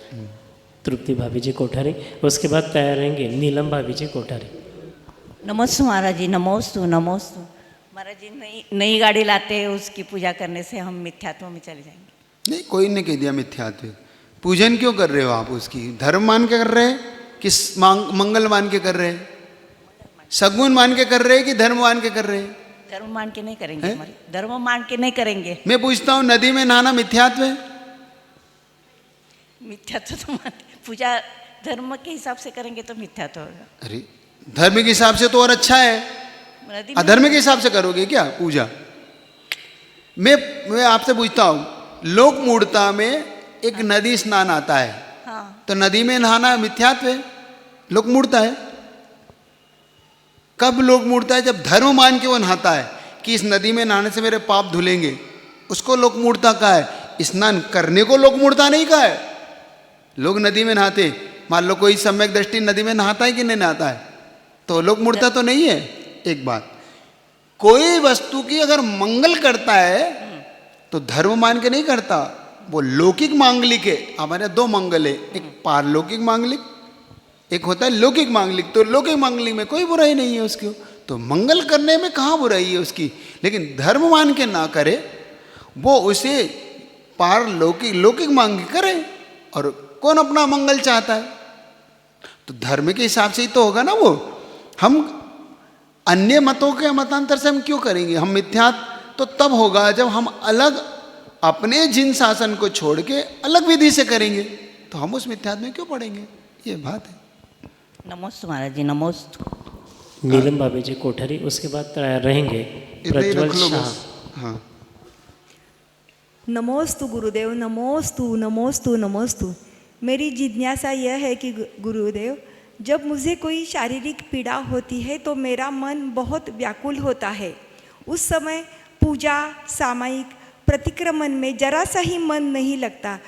D: तृप्ति भाभी जी कोठारी, उसके बाद तैयार रहेंगे नीलम भाभी जी कोठारी।
B: नमोस्तु महाराज जी, नमोस्तु नमोस्तु। महाराज जी, नई गाड़ी लाते हैं, उसकी पूजा करने से हम मिथ्यात्व में चले जाएंगे?
A: नहीं, कोई ने कह दिया मिथ्यात्व। पूजन क्यों कर रहे हो आप? उसकी धर्म मान के कर रहे हैं कि मंगल मान के कर रहे हैं? सगुन मान के कर रहे हैं कि धर्म मान के कर रहे हैं?
B: धर्म मान के नहीं करेंगे हमारे, धर्म मान के नहीं करेंगे।
A: मैं पूछता हूँ, नदी में नहाना मिथ्यात्व है?
B: मिथ्यात्व तो पूजा धर्म के हिसाब से करेंगे तो मिथ्यात्व होगा।
A: अरे धर्म के हिसाब से तो और अच्छा है,
B: नदी में
A: अधर्म के हिसाब से करोगे क्या पूजा? मैं आपसे पूछता हूँ, लोक मूढ़ता में एक नदी स्नान आता है,
B: हाँ,
A: तो नदी में नहाना मिथ्यात्व है, लोक मूढ़ता है। कब लोक मूढ़ता है? जब धर्म मान के वो नहाता है कि इस नदी में नहाने से मेरे पाप धुलेंगे, उसको लोक मूढ़ता कहा है। स्नान करने को लोक मूढ़ता नहीं कहा है। लोग नदी में नहाते, मान लो कोई सम्यक दृष्टि नदी में नहाता है कि नहीं नहाता है, तो लोक मूढ़ता तो नहीं है। एक बात, कोई वस्तु की अगर मंगल करता है तो धर्म मान के नहीं करता, वो लौकिक मांगलिक है। हमारे दो मंगल है, एक पारलौकिक मांगलिक, एक होता है लौकिक मांगलिक। तो लौकिक मांगलिक में कोई बुराई नहीं है उसको, तो मंगल करने में कहाँ बुराई है उसकी, लेकिन धर्म मान के ना करे, वो उसे पारलौकिक लौकिक मांग के करे। और कौन अपना मंगल चाहता है? तो धर्म के हिसाब से ही तो होगा ना वो। हम अन्य मतों के मतांतर से हम क्यों करेंगे? हम मिथ्यात्व तो तब होगा जब हम अलग अपने जिन शासन को छोड़ के अलग विधि से करेंगे, तो हम उस मिथ्यात्व में क्यों पड़ेंगे? ये बात है।
B: नमोस्तु महाराज जी, नमोस्तु।
D: नीलम बाबी जी कोठारी, उसके बाद रहेंगे
A: इतना ही
D: प्रज्वल
A: रख लो
D: शाह।
A: बस। हाँ,
G: नमोस्तु गुरुदेव, नमोस्तु नमोस्तु नमोस्तु। मेरी जिज्ञासा यह है कि गुरुदेव, जब मुझे कोई शारीरिक पीड़ा होती है तो मेरा मन बहुत व्याकुल होता है। उस समय पूजा सामायिक प्रतिक्रमण में जरा सा ही मन नहीं लगता,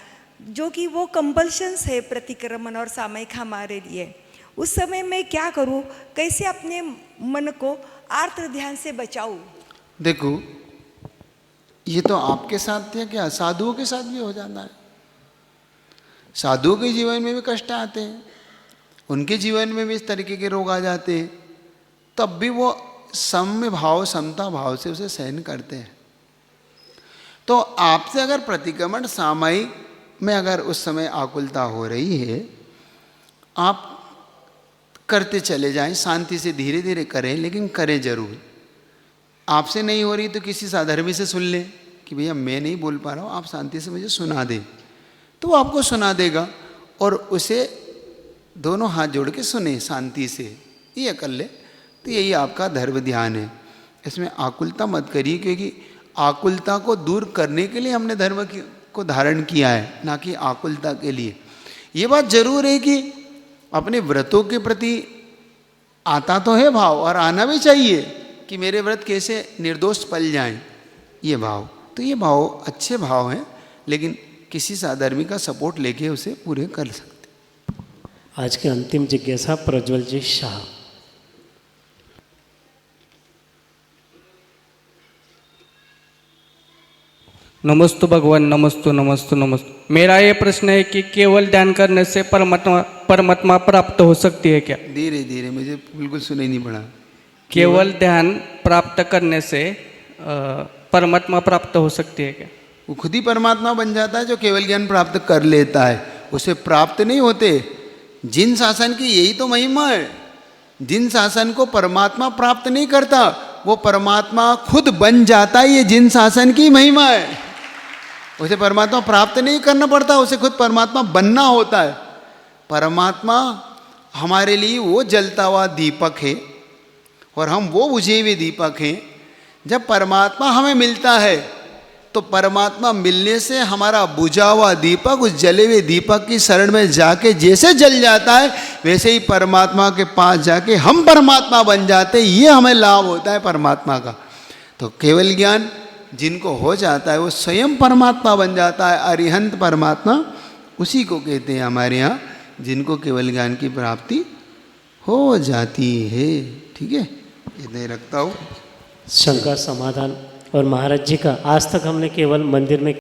G: जो कि वो कंपल्शंस है प्रतिक्रमण और सामायिक हमारे लिए। उस समय मैं क्या करूं? कैसे अपने मन को आर्त ध्यान से बचाऊं?
A: देखो, ये तो आपके साथ है क्या, साधुओं के साथ भी हो जाता है। साधुओं के जीवन में भी कष्ट आते हैं, उनके जीवन में भी इस तरीके के रोग आ जाते हैं, तब भी वो सम्य भाव समता भाव से उसे सहन करते हैं। तो आपसे अगर प्रतिक्रमण सामायिक में अगर उस समय आकुलता हो रही है, आप करते चले जाएं, शांति से धीरे धीरे करें, लेकिन करें जरूर। आपसे नहीं हो रही तो किसी साधर्मी से सुन लें कि भैया मैं नहीं बोल पा रहा हूँ, आप शांति से मुझे सुना दें, तो वो आपको सुना देगा। और उसे दोनों हाथ जोड़ के सुने शांति से, ये कर ले, तो यही आपका धर्म ध्यान है। इसमें आकुलता मत करिए, क्योंकि आकुलता को दूर करने के लिए हमने धर्म को धारण किया है, ना कि आकुलता के लिए। ये बात जरूर है कि अपने व्रतों के प्रति आता तो है भाव, और आना भी चाहिए कि मेरे व्रत कैसे निर्दोष पल जाएं, ये भाव। तो ये भाव अच्छे भाव हैं, लेकिन किसी साधर्मी का सपोर्ट लेके उसे पूरे कर सकते।
D: आज के अंतिम जिज्ञासा प्रज्वल जी शाह।
F: नमस्तु भगवान, नमस्तु नमस्तु नमस्तु। मेरा ये प्रश्न है कि केवल ध्यान करने से परमात्मा प्राप्त हो सकती है क्या?
A: धीरे धीरे, मुझे बिल्कुल सुनाई नहीं पड़ा।
F: केवल ध्यान प्राप्त करने से परमात्मा प्राप्त हो सकती है क्या?
A: वो खुद ही परमात्मा बन जाता है जो केवल ज्ञान प्राप्त कर लेता है, उसे प्राप्त नहीं होते। जिन शासन की यही तो महिमा है। जिन शासन को परमात्मा प्राप्त नहीं करता, वो परमात्मा खुद बन जाता है, ये जिन शासन की महिमा है। उसे परमात्मा प्राप्त नहीं करना पड़ता, उसे खुद परमात्मा बनना होता है। परमात्मा हमारे लिए वो जलता हुआ दीपक है, और हम वो बुझे हुए दीपक हैं। जब परमात्मा हमें मिलता है, तो परमात्मा मिलने से हमारा बुझा हुआ दीपक उस जले हुए दीपक की शरण में जाके जैसे जल जाता है, वैसे ही परमात्मा के पास जाके हम परमात्मा बन जाते हैं। ये हमें लाभ होता है परमात्मा का। तो केवल ज्ञान जिनको हो जाता है, वो स्वयं परमात्मा बन जाता है। अरिहंत परमात्मा उसी को कहते हैं हमारे यहाँ, जिनको केवल ज्ञान की प्राप्ति हो जाती है। ठीक है, इतना ही रखता हूँ।
D: शंका समाधान। और महाराज जी का आज तक हमने केवल मंदिर में